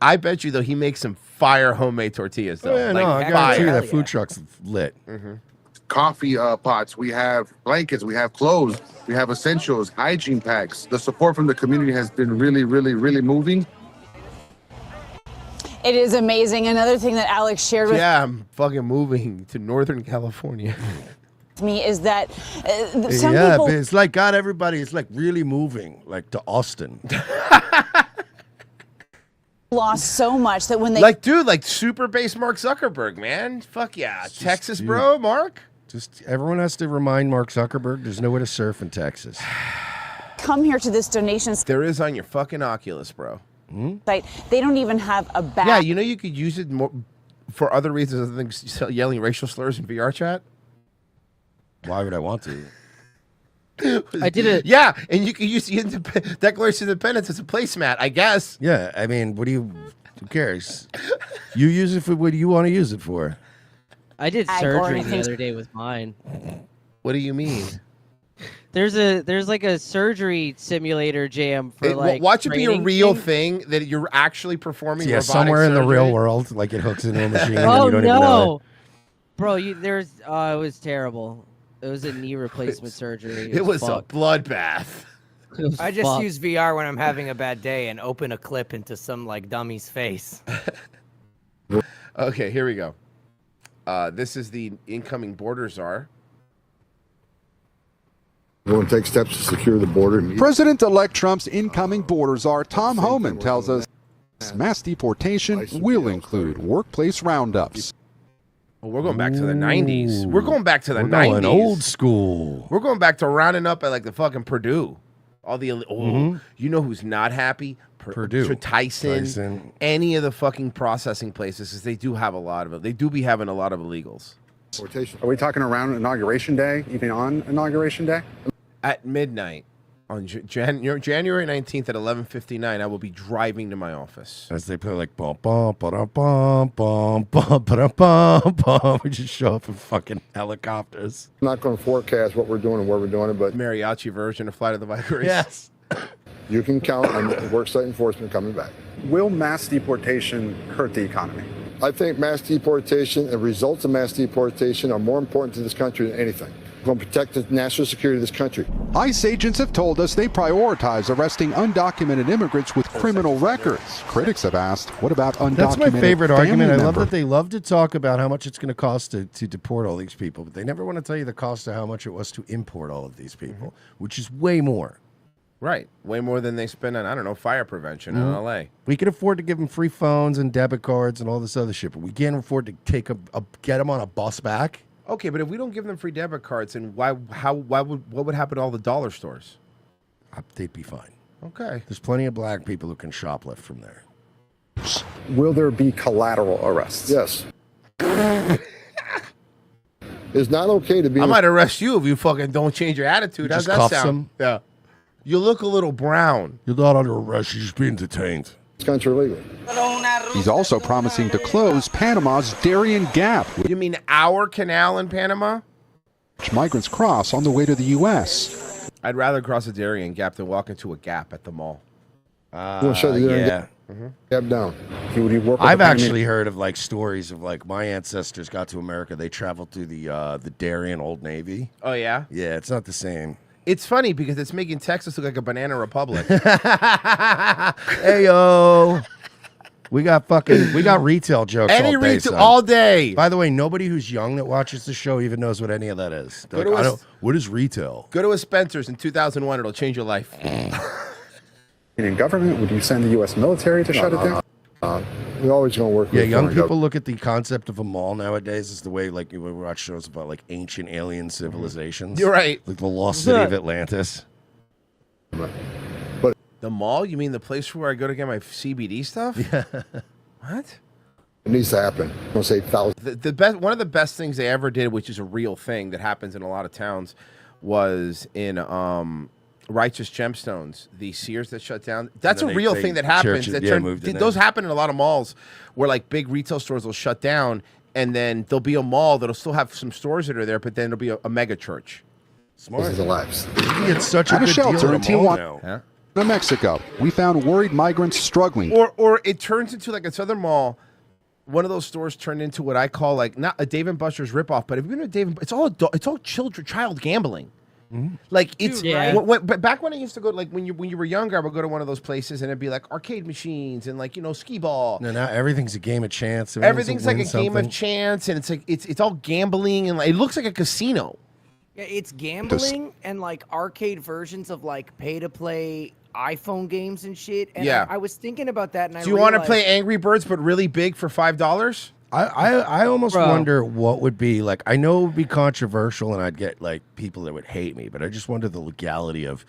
I bet you, though, he makes some fire homemade tortillas, though. Oh, yeah, like no, I fire. guarantee you that food truck's lit. Coffee pots. We have blankets. We have clothes. We have essentials, hygiene packs. The support from the community has been really, really, really moving. It is amazing. Another thing that Alex shared with I'm fucking moving to Northern California. me is that some Yeah, people but it's like got everybody. It's like really moving, like to Austin. lost so much that when they Like, dude, like super bass Mark Zuckerberg, man. Fuck yeah. Texas, bro, Mark. Just everyone has to remind Mark Zuckerberg there's nowhere to surf in Texas. come here to this donation There is on your fucking Oculus, bro. site, they don't even have a back. Yeah, you know you could use it more for other reasons other than yelling racial slurs in VR chat. Why would I want to? I did it. Yeah, and you can use the Declaration of Independence as a placemat, I guess. Yeah, I mean, who cares? You use it for what you want to use it for. I did surgery the other day with mine. What do you mean? There's like a surgery simulator jam for like watch it be a training real things. thing that you're actually performing. Yeah, robotic somewhere in the surgery. real world, like it hooks into a machine. Oh and you don't even know no, bro! It was terrible. It was a knee replacement surgery. It was a fucked. bloodbath. It was I just fucked. use VR when I'm having a bad day and open a clip into some like dummy's face. Okay, here we go. This is the incoming border czar. We're going to take steps to secure the border. President-elect Trump's incoming border czar Tom Homan tells us mass deportation will include workplace roundups. Well, we're going back to the 90s. We're going back to the 90s. Going old school. We're going back to rounding up at like the fucking Purdue. All the you know who's not happy? Purdue, Tyson, any of the fucking processing places, because they do have a lot of it. They do be having a lot of illegals. Are we talking around Inauguration Day, even on Inauguration Day? At midnight on January 19th at 11:59, I will be driving to my office. As they play like bum bum ba bum bum bum ba bum bum, we just show up in fucking helicopters. I'm not going to forecast what we're doing and where we're doing it, but mariachi version of Flight of the Valkyries. Yes. You can count on worksite enforcement coming back. Will mass deportation hurt the economy? I think mass deportation and results of mass deportation are more important to this country than anything. We're going to protect the national security of this country. ICE agents have told us they prioritize arresting undocumented immigrants with criminal records. Critics have asked, what about undocumented That's my favorite argument. I love member? that they love to talk about how much it's going to cost to deport all these people, but they never want to tell you the cost of how much it was to import all of these people, which is way more. Right. Way more than they spend on, I don't know, fire prevention in L.A. We can afford to give them free phones and debit cards and all this other shit, but we can't afford to take get them on a bus back. Okay, but if we don't give them free debit cards, then what would happen to all the dollar stores? They'd be fine. Okay. There's plenty of black people who can shoplift from there. Will there be collateral arrests? Yes. It's not okay to be. I might arrest you if you fucking don't change your attitude. How's just that cuff sound? them? Yeah. You look a little brown. You're not under arrest. You're just being detained. This country illegally. He's also promising to close Panama's Darien Gap, You mean our canal in Panama? which migrants cross on the way to the U.S. I'd rather cross a Darien Gap than walk into a gap at the mall. You want to shut the Darien Gap down. Would you work with I've the actually heard of like stories of like my ancestors got to America. They traveled through the Darien Old Navy. Oh, yeah? Yeah, it's not the same. It's funny because it's making Texas look like a banana republic. Hey yo, we got retail jokes Any all day, retail son. all day. By the way, nobody who's young that watches the show even knows what any of that is. They're Go like, to a- what is retail? Go to a Spencer's in 2001. It'll change your life. Canadian government? Would you send the U.S. military to shut it down? We're always going to work Yeah, with young foreign people look at the concept of a mall nowadays as the way like you watch shows about like ancient alien civilizations. You're right. Like the lost city of Atlantis. But the mall? You mean the place where I go to get my CBD stuff? Yeah. What? It needs to happen. I'm going to say thousands. The best, one of the best things they ever did, which is a real thing that happens in a lot of towns, was in Righteous Gemstones, the Sears that shut down. That's a then real they thing that happens. churches- That yeah, turned- moved in those there. happen in a lot of malls where like big retail stores will shut down, and then there'll be a mall that'll still have some stores that are there, but then there'll be a mega church. Smart. This is the lives. It's such a At a good shelter deal in at a mall Tijuana, now. New Mexico, we found worried migrants struggling. Or it turns into like a Southern Mall. One of those stores turned into what I call like not a Dave and Buster's ripoff, but if you're gonna Dave and it's all child gambling. Like it's but back when I used to go, like when you were younger, I would go to one of those places and it'd be like arcade machines and like skee ball. No, now everything's a game of chance. Everything's like a game of chance, and it's like it's all gambling and like, it looks like a casino. Yeah, it's gambling and like arcade versions of like pay to play iPhone games and shit. And Yeah. I was thinking about that, and Do you want to play Angry Birds but really big for $5? I almost Bro. wonder what would be like. I know it would be controversial, and I'd get like people that would hate me. But I just wonder the legality of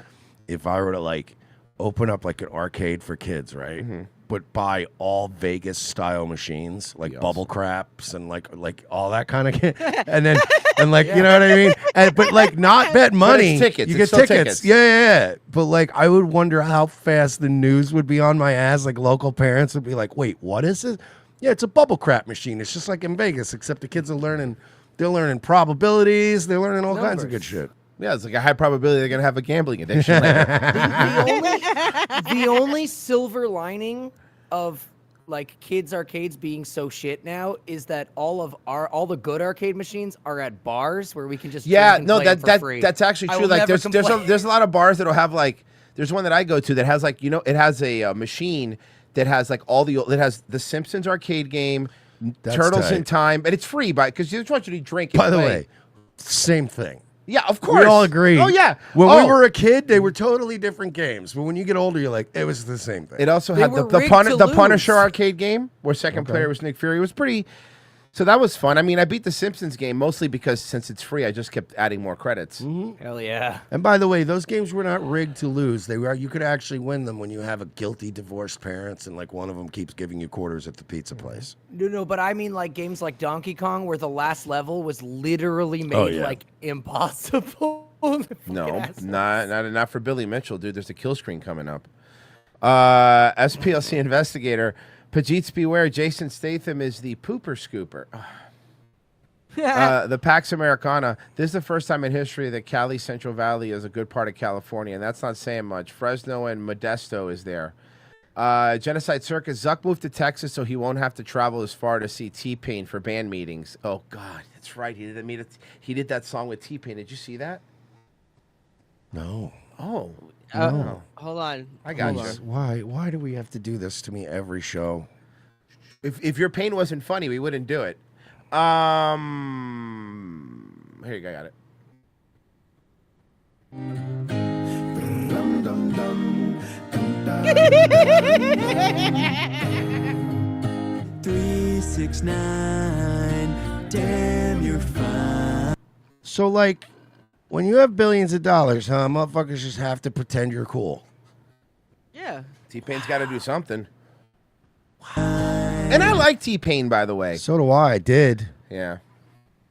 if I were to like open up like an arcade for kids, right? But buy all Vegas style machines, like bubble craps and like all that kind of, and then and like you know what I mean. And, but like not bet money. it's tickets. You It's get still tickets. tickets. Yeah. But like I would wonder how fast the news would be on my ass. Like local parents would be like, "Wait, what is this?" Yeah, it's a bubble crap machine. It's just like in Vegas, except the kids are learning. They're learning probabilities. They're learning all kinds of good shit. Yeah, it's like a high probability they're gonna have a gambling addiction later. the only silver lining of like kids arcades being so shit now is that all the good arcade machines are at bars where we can just Yeah, drink and no, play them for free. that's actually I true. will Like never there's complain. a lot of bars that'll have like there's one that I go to that has like it has a machine that has like it has the Simpsons arcade game, That's Turtles in tight. Time, and it's free because they just want you to drink. And By the play. way, same thing. Yeah, of course. We all agree. Oh, yeah. When we were a kid, they were totally different games. But when you get older, you're like, it was the same thing. It also They had were the rigged to Punisher lose. arcade game where second player was Nick Fury. It was pretty. So that was fun. I mean, I beat the Simpsons game mostly because since it's free, I just kept adding more credits. Hell yeah. And by the way, those games were not rigged to lose. They were. You could actually win them when you have a guilty divorced parents and like one of them keeps giving you quarters at the pizza place. No, but I mean like games like Donkey Kong where the last level was literally made like impossible. No, not for Billy Mitchell, dude. There's a kill screen coming up. SPLC investigator, Pajits beware. Jason Statham is the pooper scooper. The Pax Americana. This is the first time in history that Cali Central Valley is a good part of California, and that's not saying much. Fresno and Modesto is there. Genocide Circus. Zuck moved to Texas so he won't have to travel as far to see T-Pain for band meetings. Oh God, that's right. He did that song with T-Pain. Did you see that? No. Oh. Oh, hold on. I got you. Why do we have to do this to me every show? If your pain wasn't funny, we wouldn't do it. Here you go. I got it. Three, 6, 9. Damn, you're fine. So like, when you have billions of dollars, motherfuckers just have to pretend you're cool. Yeah. T-Pain's got to do something. And I like T-Pain, by the way. So do I. I did. Yeah.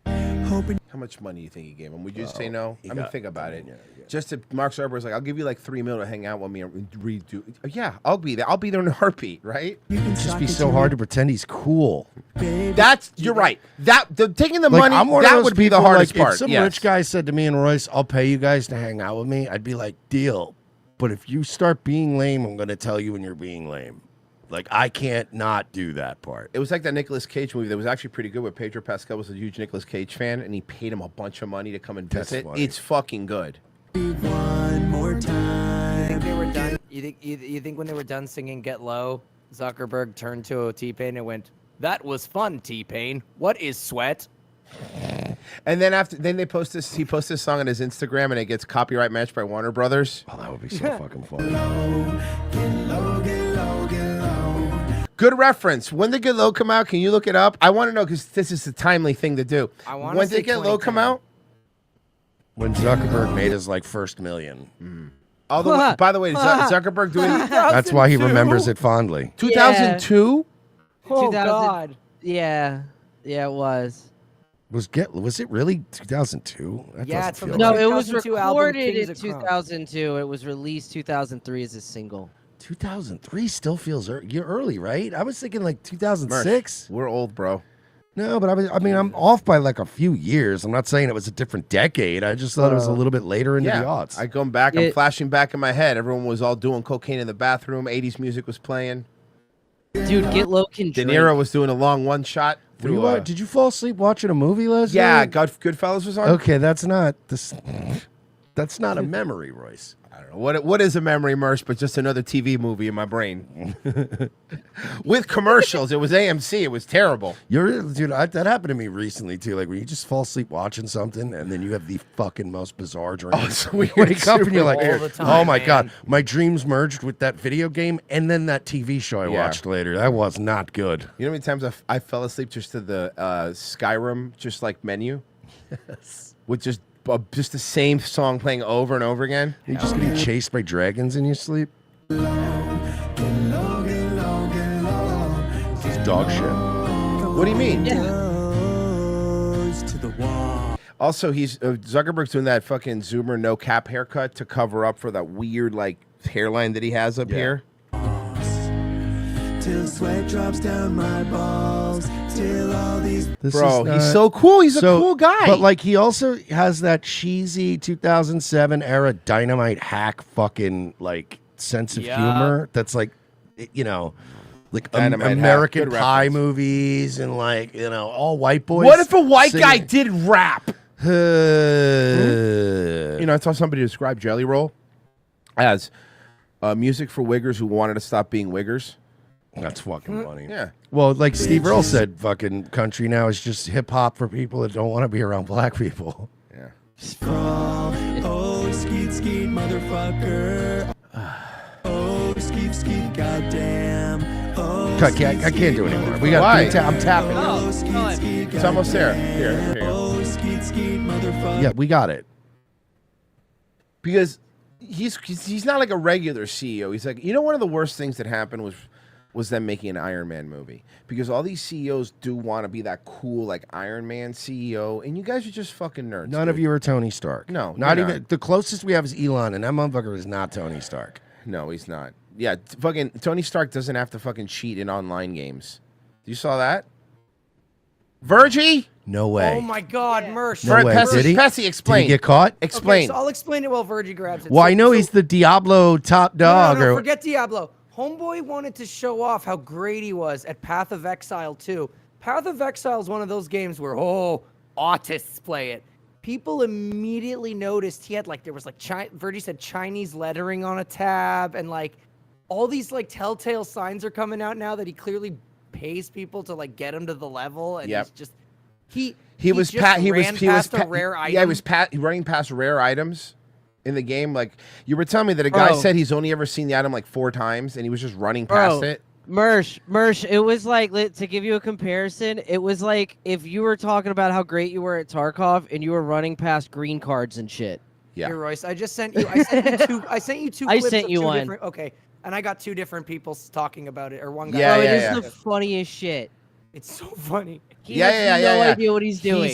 How much money do you think he gave him? Would you just say no? I mean, think about it. Just to Mark Zuckerberg was like, I'll give you like $3 million to hang out with me and redo. Yeah, I'll be there. I'll be there in a heartbeat, right? It'd just be so hard to pretend he's cool. You're right. Taking the Like, money, I'm one of that those would be the people, hardest like, part. If some yes. rich guy said to me and Royce, I'll pay you guys to hang out with me, I'd be like, deal. But if you start being lame, I'm going to tell you when you're being lame. Like, I can't not do that part. It was like that Nicolas Cage movie that was actually pretty good where Pedro Pascal was a huge Nicolas Cage fan and he paid him a bunch of money to come and visit. funny. It's fucking good. One more time. You think they were done? You think when they were done singing "Get Low," Zuckerberg turned to T-Pain and went, "That was fun, T-Pain. What is sweat?" And then he posts this song on his Instagram and it gets copyright matched by Warner Brothers. Oh, that would be so fucking funny. Good reference. When did Get Low come out? Can you look it up? I want to know because this is a timely thing to do. When did Get Low come out? When Zuckerberg made his like first million. By the way, Zuckerberg doing That's why he remembers it fondly. 2002? Oh, God. Yeah. Yeah, it was. Was it really 2002? That Yeah, doesn't it's from feel the right. No, it was 2002 album, recorded Kings in of Chrome. 2002. It was released 2003 as a single. 2003 still feels you're early, right? I was thinking like 2006. We're old, bro. No, but I'm off by like a few years. I'm not saying it was a different decade. I just thought it was a little bit later into the aughts. I go back. I'm flashing back in my head. Everyone was all doing cocaine in the bathroom. 80s music was playing. Dude, Get Low can De drink. Niro was doing a long one shot. Did you fall asleep watching a movie last night? Yeah, Goodfellas was on. Okay, that's not a memory, Royce. I don't know what is a memory, Merce, but just another TV movie in my brain with commercials. It was AMC. It was terrible. That happened to me recently too. Like when you just fall asleep watching something, and then you have the fucking most bizarre dream. Oh, it's weird. You wake up and you're like, All the time, "Oh my man. god, my dreams merged with that video game and then that TV show I watched later. That was not good." You know how many times I fell asleep just to the Skyrim, just like menu, with just the same song playing over and over again. You're just getting chased by dragons in your sleep. This is dog shit. What do you mean? To the wall. Also, he's Zuckerberg's doing that fucking Zoomer no cap haircut to cover up for that weird like hairline that he has up here. Till sweat drops down my balls. Till all these. Bro, he's so cool. He's a cool guy. But like, he also has that cheesy 2007 era Dynamite hack fucking like sense of humor. That's like, like Dynamite hack. American Good Pie reference. movies and like all white boys. What if a white singing- guy did rap? I saw somebody describe Jelly Roll as music for wiggers who wanted to stop being wiggers. That's fucking funny. Yeah. Well, like Steve Earle said, fucking country now is just hip hop for people that don't want to be around black people. Yeah. Oh, skeet, skeet, motherfucker. Oh, skeet, skeet, goddamn. Oh, I can't do it anymore. We got. Why? I'm tapping. Oh, skeet, skeet, It's almost there. Here you go. Oh, skeet, skeet, motherfucker. Yeah, we got it. Because he's not like a regular CEO. He's like, one of the worst things that happened was them making an Iron Man movie, because all these CEOs do want to be that cool like Iron Man CEO, and you guys are just fucking nerds. None of you are Tony Stark. No, not you're even. The closest we have is Elon, and that motherfucker is not Tony Stark. No, he's not. Yeah, fucking Tony Stark doesn't have to fucking cheat in online games. You saw that? Virgie? No way. Oh my God, Mersh. No way. Did he? Pessy, explain. Did he get caught? Explain. Okay, so I'll explain it while Virgie grabs it. Well, I know he's the Diablo top dog. No, or forget Diablo. Homeboy wanted to show off how great he was at Path of Exile 2. Path of Exile is one of those games where, autists play it. People immediately noticed he had there was Virgie said Chinese lettering on a tab, and all these telltale signs are coming out now that he clearly pays people to get him to the level, and he's just he was past a rare item. Yeah, he was running past rare items in the game. You were telling me that a guy said he's only ever seen the item 4 times, and he was just running past it. Mersh, it was to give you a comparison, it was like if you were talking about how great you were at Tarkov and you were running past green cards and shit. Yeah. Here, Royce, I sent you two. I sent you 2 clips. I sent you of 2 one. different. Okay, and I got 2 different people talking about it, or one guy. It is the funniest shit. It's so funny. He has no idea what he's doing.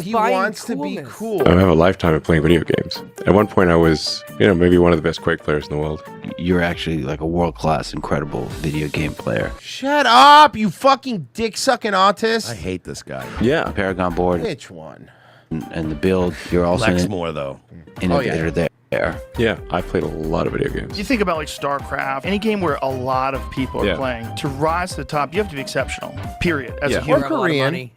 He wants to be cool. I have a lifetime of playing video games. At one point, I was, maybe one of the best Quake players in the world. You're actually a world-class, incredible video game player. Shut up, you fucking dick-sucking autist. I hate this guy. Yeah. Paragon board. Which one? And the build, you're also Lexmore, though. Innovator there. Yeah, I played a lot of video games. You think about StarCraft, any game where a lot of people are playing. To rise to the top, you have to be exceptional. Period. As a human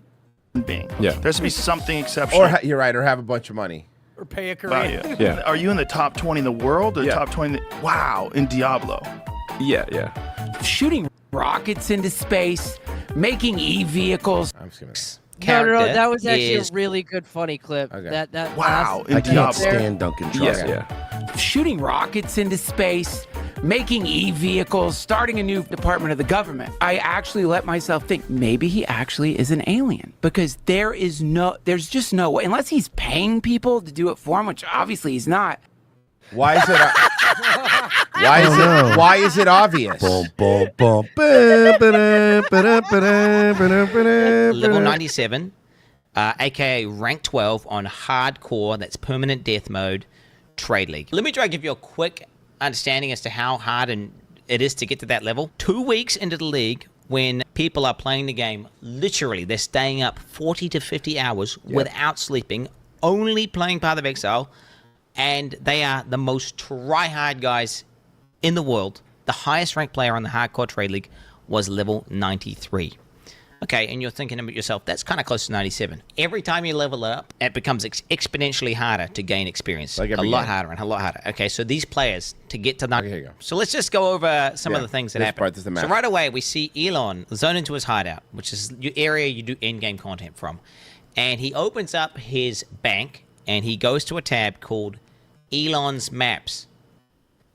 being. Yeah. There has to be something exceptional. Or you're right, or have a bunch of money. Or pay a Korean. Yeah. Are you in the top 20 in the world, or the top 20? Wow, in Diablo. Yeah. Shooting rockets into space, making e-vehicles. I'm just gonna. No, that was actually a really good, funny clip. Okay. That wow, I can't stand Duncan Truss. Yeah. Shooting rockets into space, making e-vehicles, starting a new department of the government. I actually let myself think maybe he actually is an alien, because there's just no way, unless he's paying people to do it for him, which obviously he's not. Why is it? Why is it obvious? Level 97, aka rank 12 on hardcore. That's permanent death mode. Trade League. Let me try to give you a quick understanding as to how hard it is to get to that level. 2 weeks into the league, when people are playing the game, literally they're staying up 40 to 50 hours without sleeping, only playing Path of Exile, and they are the most try-hard guys in the world. The highest ranked player on the hardcore Trade League was level 93. Okay, and you're thinking about yourself, that's kind of close to 97. Every time you level up, it becomes exponentially harder to gain experience. A lot harder and a lot harder. Okay, so these players, to get to that... Okay, so let's just go over some of the things that happen. So right away, we see Elon zone into his hideout, which is the area you do in-game content from. And he opens up his bank, and he goes to a tab called Elon's Maps,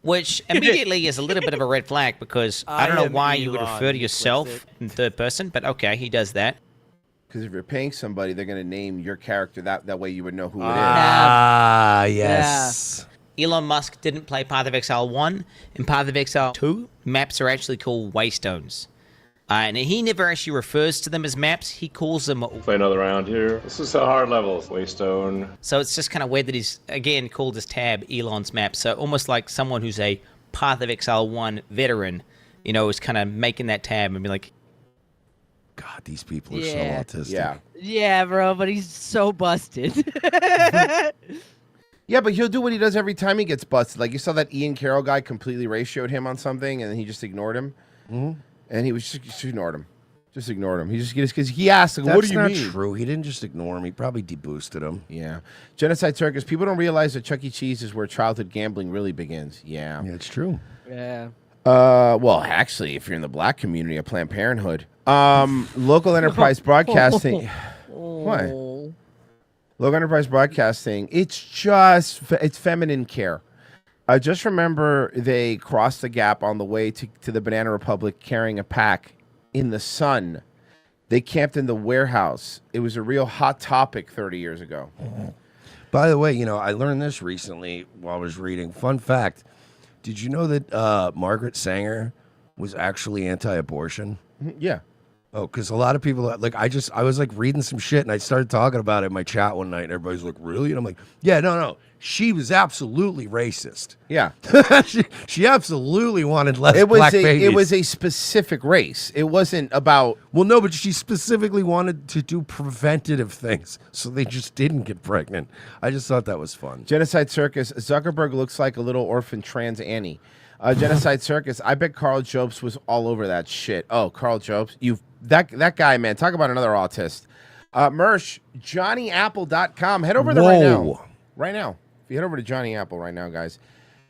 which immediately is a little bit of a red flag, because I don't know why you would refer to yourself in third person, but okay, he does that. Because if you're paying somebody, they're going to name your character. That way you would know who it is. Ah, yes. Yeah. Elon Musk didn't play Path of Exile 1. In Path of Exile 2, maps are actually called waystones. And he never actually refers to them as maps. He calls them... Play another round here. This is a hard level. Waystone. So it's just kind of weird that he's, again, called his tab Elon's Map. So almost like someone who's a Path of Exile 1 veteran, is kind of making that tab and be like... God, these people are so autistic. Yeah. Yeah, bro, but he's so busted. Yeah, but he'll do what he does every time he gets busted. Like, you saw that Ian Carroll guy completely ratioed him on something, and he just ignored him. Mm-hmm. And he was just ignored him. Just ignored him. He just because he asked, like, "What do you mean?" That's not true. He didn't just ignore him. He probably deboosted him. Yeah. Genocide Circus. People don't realize that Chuck E. Cheese is where childhood gambling really begins. Yeah. Yeah, it's true. Yeah. Well, actually, if you're in the black community at Planned Parenthood, local enterprise broadcasting. What? Logo Enterprise Broadcasting. It's feminine care. I just remember they crossed the gap on the way to the Banana Republic carrying a pack in the sun. They camped in the warehouse. It was a real hot topic 30 years ago. By the way, you know, I learned this recently while I was reading. Fun fact. Did you know that Margaret Sanger was actually anti-abortion? Yeah. Oh, because a lot of people, like, I was like reading some shit and I started talking about it in my chat one night and everybody's like, really? And I'm like, yeah, no. She was absolutely racist. Yeah. she absolutely wanted less black babies. It was a specific race. It wasn't about... Well, no, but she specifically wanted to do preventative things, so they just didn't get pregnant. I just thought that was fun. Genocide Circus. Zuckerberg looks like a little orphan trans Annie. Genocide Circus. I bet Carl Jobst was all over that shit. Oh, Carl Jobst. That guy, man. Talk about another autist. Mersh, JohnnyApple.com. Head over there right now. Right now. If you head over to Johnny Apple right now, guys,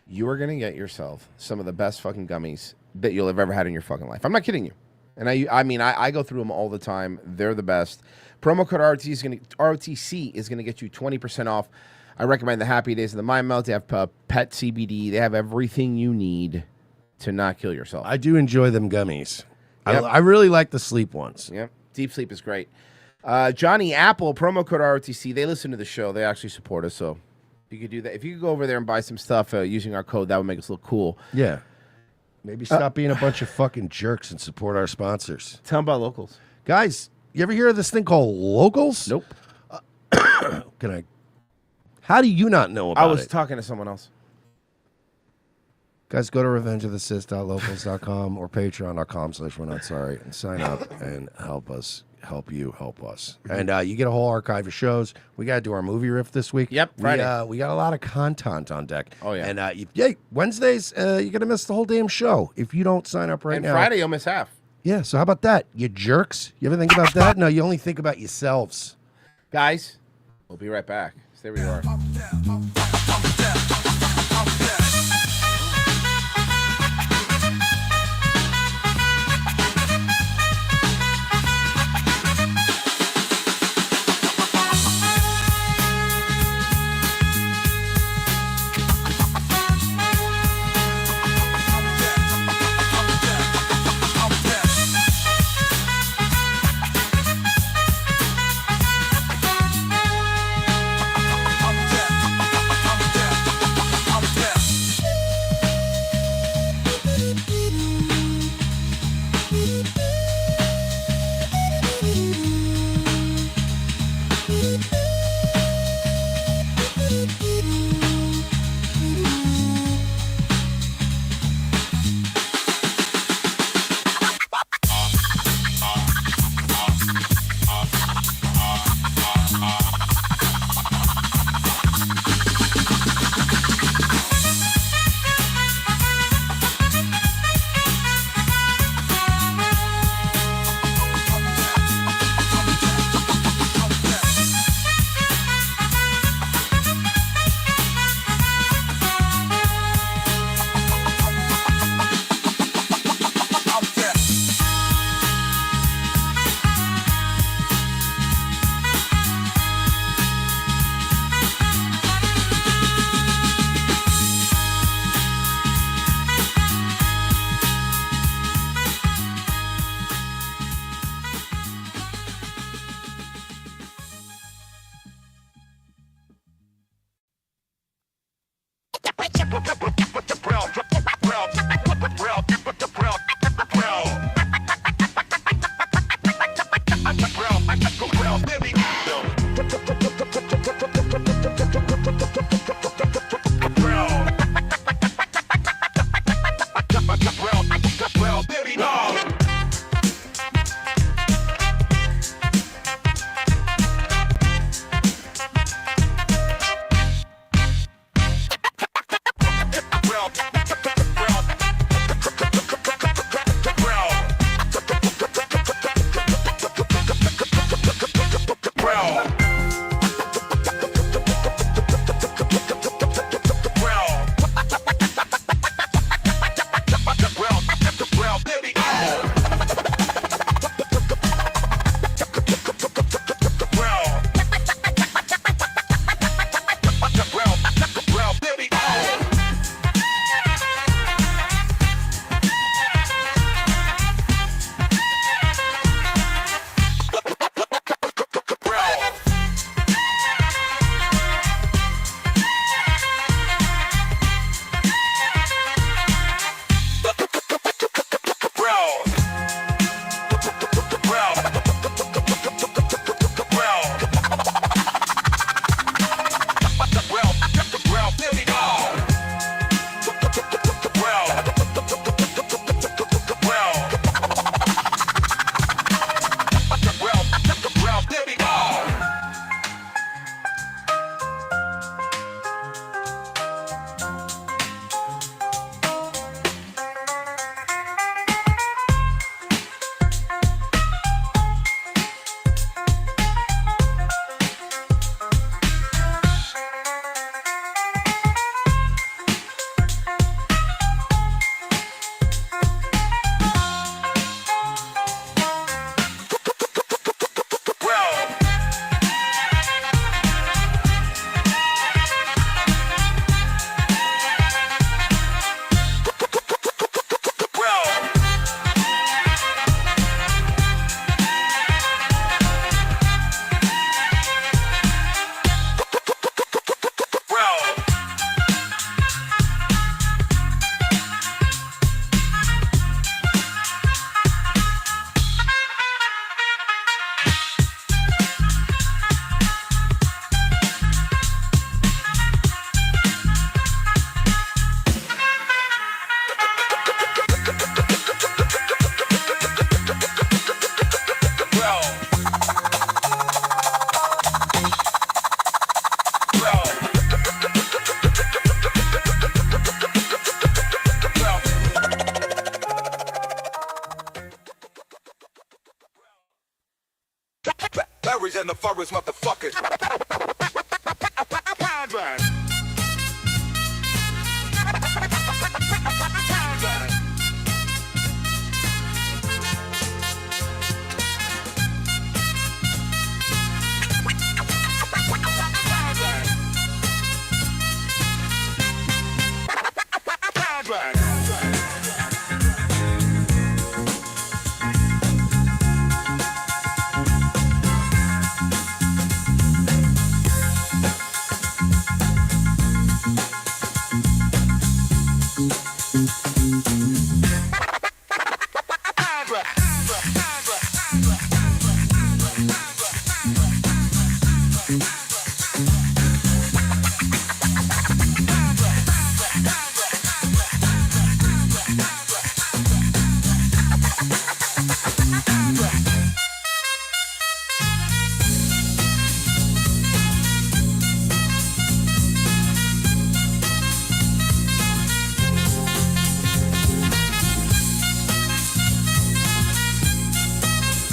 you are going to get yourself some of the best fucking gummies that you'll have ever had in your fucking life. I'm not kidding you. And I mean, I go through them all the time. They're the best. Promo code ROTC is going to get you 20% off. I recommend the Happy Days of the Mind Melt. They have pet CBD. They have everything you need to not kill yourself. I do enjoy them gummies. Yep. I really like the sleep ones. Yep. Deep sleep is great. Johnny Apple, promo code ROTC. They listen to the show. They actually support us, so you could do that. If you could go over there and buy some stuff using our code, that would make us look cool. Yeah. Maybe stop being a bunch of fucking jerks and support our sponsors. Tell them about Locals. Guys, you ever hear of this thing called Locals? Nope. How do you not know about it? I was talking to someone else. Guys, go to revengeofthesith.locals.com or patreon.com/we're-not-sorry and sign up and help us. Help you help us. And you get a whole archive of shows. We got to do our movie riff this week. Yep, Friday. We got a lot of content on deck. Oh, yeah. And Wednesdays, you're going to miss the whole damn show if you don't sign up right now. And Friday, you'll miss half. Yeah, so how about that? You jerks. You ever think about that? No, you only think about yourselves. Guys, we'll be right back. Stay where you are.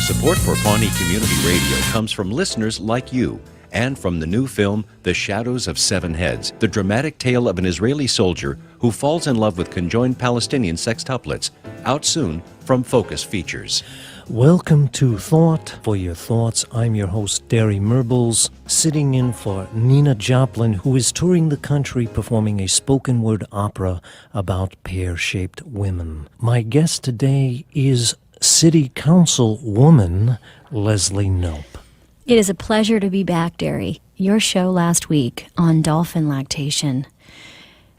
Support for Pawnee Community Radio comes from listeners like you and from the new film, The Shadows of Seven Heads, the dramatic tale of an Israeli soldier who falls in love with conjoined Palestinian sextuplets. Out soon from Focus Features. Welcome to Thought. For your thoughts, I'm your host, Derry Merbles, sitting in for Nina Joplin, who is touring the country performing a spoken word opera about pear-shaped women. My guest today is City Council woman Leslie Knope. It is a pleasure to be back, Derry. Your show last week on dolphin lactation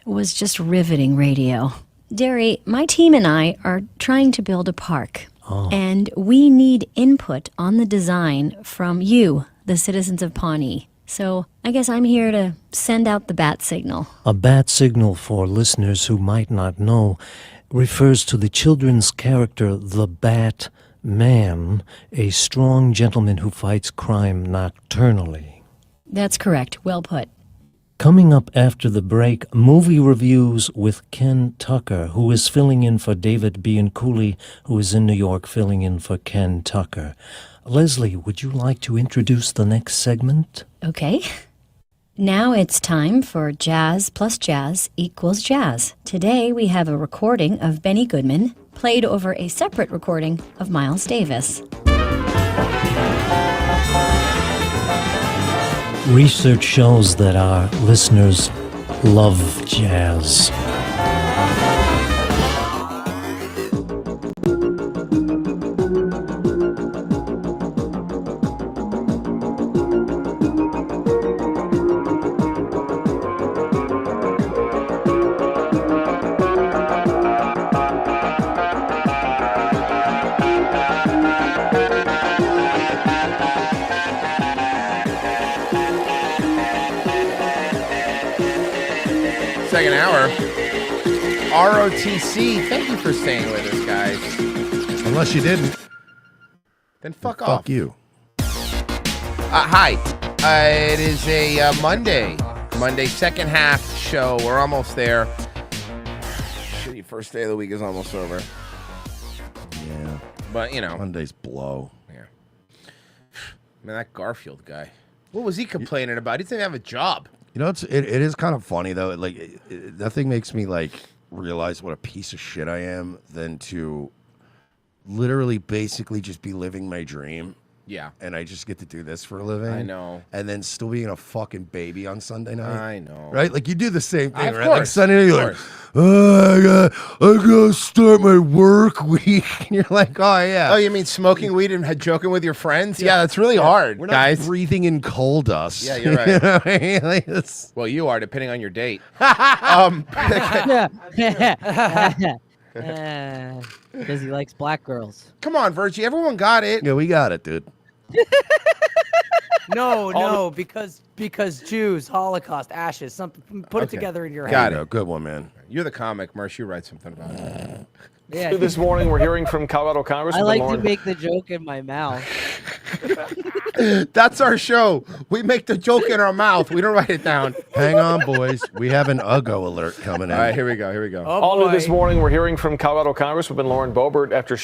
was just riveting radio. Derry, my team and I are trying to build a park. And we need input on the design from you, the citizens of Pawnee. So I guess I'm here to send out the bat signal. A bat signal, for listeners who might not know, refers to the children's character, the Bat Man, a strong gentleman who fights crime nocturnally. That's correct. Well put. Coming up after the break, movie reviews with Ken Tucker, who is filling in for David Bianculli, who is in New York filling in for Ken Tucker. Leslie, would you like to introduce the next segment? Okay. Now it's time for Jazz plus Jazz equals Jazz. Today we have a recording of Benny Goodman played over a separate recording of Miles Davis. Research shows that our listeners love jazz. Second hour. ROTC, thank you for staying with us, guys. Unless you didn't. Then fuck off. Fuck you. Hi. It is a Monday second half show. We're almost there. Shitty first day of the week is almost over. Yeah. But, you know. Mondays blow. Yeah. Man, that Garfield guy. What was he complaining about? He didn't have a job. You know, it is kind of funny, though. Like, nothing makes me, like, realize what a piece of shit I am than to literally basically just be living my dream. Yeah. And I just get to do this for a living. I know. And then still being a fucking baby on Sunday night. I know. Right? Like, you do the same thing, Of right? course, Like, Sunday night, you're of like, oh, I gotta start my work week. And you're like, oh, yeah. Oh, you mean smoking weed and joking with your friends? Yeah, that's really hard, We're not guys. breathing in coal dust. Yeah, you're right. You know what I mean? Like, it's... Well, you are, depending on your date. Because he likes black girls. Come on, Virgie. Everyone got it. Yeah, we got it, dude. No, because Jews, Holocaust, ashes, something. Put it together in your Got head. it. Good one, man. You're the comic, Mersh. You write something about it. Yeah. This morning, we're hearing from Colorado I Congressman like to Lauren. make the joke in my mouth. That's our show. We make the joke in our mouth. We don't write it down. Hang on, boys. We have an Uggo alert coming in. All right, here we go. Oh, All new this boy. morning, we're hearing from Colorado Congresswoman Lauren Boebert after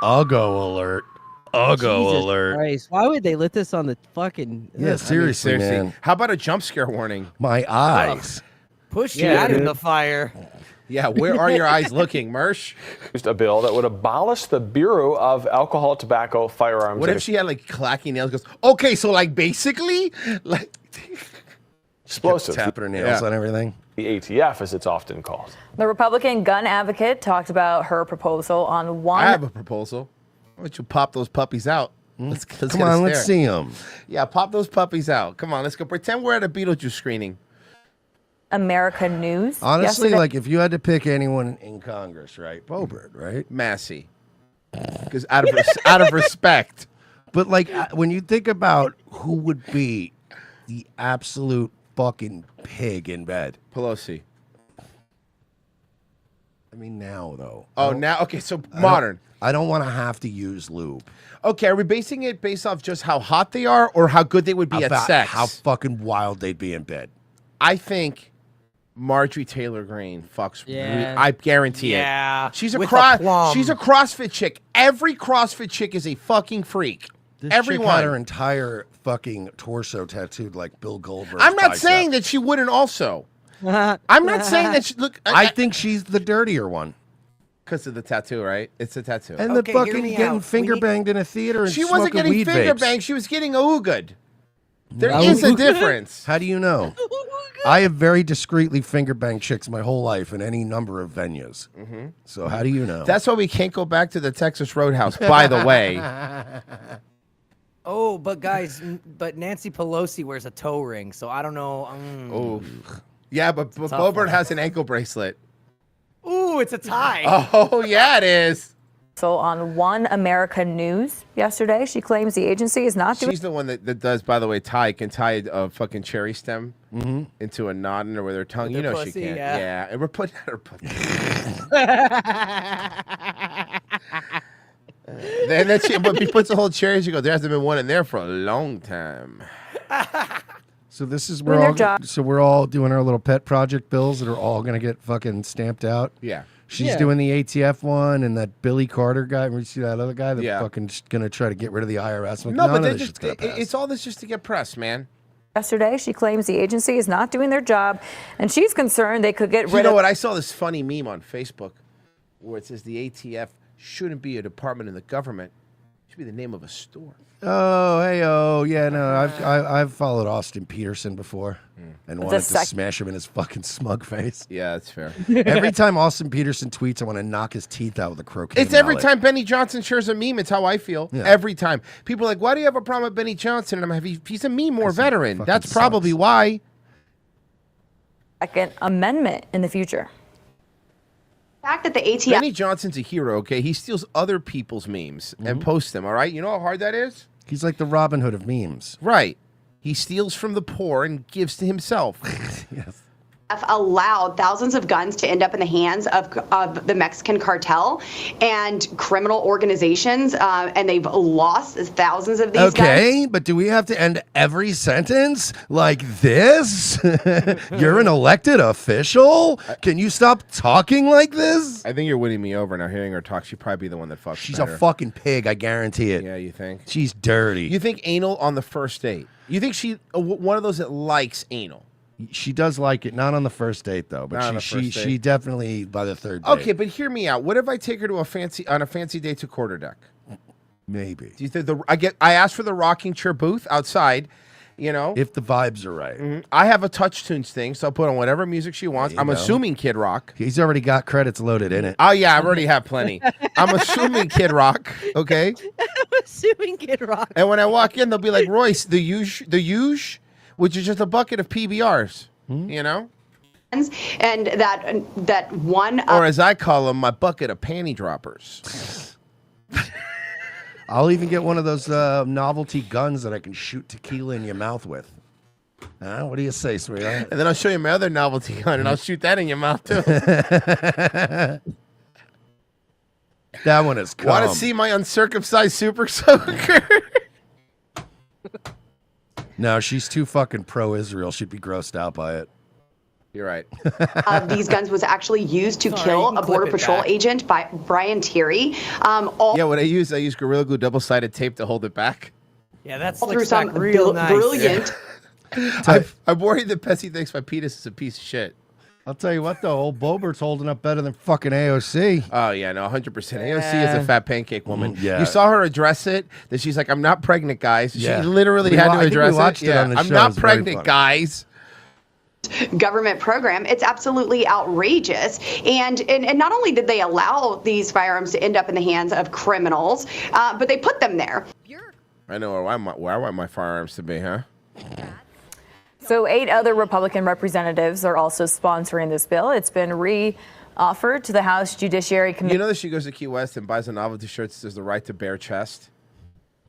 Uggo alert. Uggo Jesus alert. Christ. Why would they let this on the fucking... Yeah, seriously, man. How about a jump scare warning? My eyes. Pushed you out in the fire. Yeah, where are your eyes looking, Mersh? A bill that would abolish the Bureau of Alcohol, Tobacco, Firearms. What if she had like clacking nails? Goes, okay, so like basically, like explosive, tapping her nails on everything. The ATF, as it's often called. The Republican gun advocate talked about her proposal on one. I have a proposal. Why don't you pop those puppies out? Let's Come get a on, let's stare. see them. Yeah, pop those puppies out. Come on, let's go. Pretend we're at a Beetlejuice screening. America News. Honestly, yesterday. like if you had to pick anyone in Congress, right? Boebert, right? Massey. Because out of respect. But like when you think about who would be the absolute fucking pig in bed. Pelosi. I mean now though. Oh, now okay, so modern. I don't want to have to use lube. Okay, are we basing it based off just how hot they are or how good they would be About at sex? how fucking wild they'd be in bed. I think Marjorie Taylor Greene fucks. Yeah. I guarantee Yeah. it. She's a With a plum. She's a CrossFit chick. Every CrossFit chick is a fucking freak. This Everyone. chick had her entire fucking torso tattooed like Bill Goldberg. I'm not saying that she wouldn't also. I'm not saying that she look. I think she's the dirtier one. Because of the tattoo, right? It's a tattoo. And the fucking getting finger banged in a theater and She wasn't smoking getting weed finger vapes. banged. She was getting ooged. There No. is a difference. How do you know? I have very discreetly finger banged chicks my whole life in any number of venues. Mm-hmm. So how do you know? That's why we can't go back to the Texas Roadhouse, by the way. Oh, but guys, but Nancy Pelosi wears a toe ring, so I don't know. Oh, yeah, but tough Boebert one. has an ankle bracelet. Ooh, it's a tie. Oh, yeah, it is. So on One America News yesterday, she claims the agency is not doing. She's the one that does, by the way, can tie a fucking cherry stem into a knot in her with her tongue. With You her know she pussy, can. yeah. Yeah, and we're putting her pussy. But he puts the whole cherry. She goes, there hasn't been one in there for a long time. So this is Doing their job. so we're all doing our little pet project bills that are all gonna get fucking stamped out. Yeah. She's doing the ATF one and that Billy Carter guy. Remember you see that other guy that's fucking just gonna try to get rid of the IRS? Like, No, but none they're of this just, shit's gonna pass. it's all this just to get press, man. Yesterday, she claims the agency is not doing their job, and she's concerned they could get rid You know of. what? I saw this funny meme on Facebook where it says the ATF shouldn't be a department in the government. It should be the name of a store. Oh, hey, oh, yeah, no, I've followed Austin Peterson before and wanted to smash him in his fucking smug face. Yeah, that's fair. Every time Austin Peterson tweets, I want to knock his teeth out with a croquet It's every mallet. time Benny Johnson shares a meme. It's how I feel. Yeah. Every time. People are like, why do you have a problem with Benny Johnson? And I'm like, he's a meme or veteran. That's probably why. Second Amendment in the future. fact that the ATF Benny Johnson's a hero, okay? He steals other people's memes and posts them, all right? You know how hard that is? He's like the Robin Hood of memes. Right. He steals from the poor and gives to himself. Yes. allowed thousands of guns to end up in the hands of the Mexican cartel and criminal organizations, and they've lost thousands of these guns. Okay, but do we have to end every sentence like this? You're an elected official? Can you stop talking like this? I think you're winning me over now. Hearing her talk, she'd probably be the one that fucks. She's better. a fucking pig, I guarantee it. Yeah, you think? She's dirty. You think anal on the first date? You think she one of those that likes anal? She does like it, not on the first date though, but Not on the she first date. she definitely by the third date. Okay, but hear me out. What if I take her to a fancy date to quarterdeck? Maybe. Do you think I asked for the rocking chair booth outside, you know? If the vibes are right. I have a touch tunes thing, so I'll put on whatever music she wants. I'm go. assuming Kid Rock. He's already got credits loaded in it. Oh yeah, I already have plenty. I'm assuming Kid Rock, okay? I'm assuming Kid Rock. And when I walk in, they'll be like, Royce, the huge, which is just a bucket of PBRs, you know? And that one Or as I call them, my bucket of panty droppers. I'll even get one of those novelty guns that I can shoot tequila in your mouth with. What do you say, sweetheart? And then I'll show you my other novelty gun, and I'll shoot that in your mouth too. That one is calm. Want to see my uncircumcised super soaker? No, she's too fucking pro-Israel. She'd be grossed out by it. You're right. Of these guns was actually used to kill a Border Patrol agent by Brian Terry. Yeah, what I use Gorilla Glue double-sided tape to hold it back. Yeah, that's through some nice. brilliant. I'm worried that Pessy thinks my penis is a piece of shit. I'll tell you what, though, old Bobert's holding up better than fucking AOC. Oh, yeah, no, 100%. AOC is a fat pancake woman. Yeah. You saw her address it, that she's like, I'm not pregnant, guys. Yeah. She literally We had wa- to I think we address watched it. it on the I'm show. not It's very pregnant, funny. guys. Government program. It's absolutely outrageous. And not only did they allow these firearms to end up in the hands of criminals, but they put them there. I know where I want my firearms to be, huh? So 8 other Republican representatives are also sponsoring this bill. It's been re-offered to the House Judiciary Committee. You know that she goes to Key West and buys a novelty shirt that says the right to bare chest?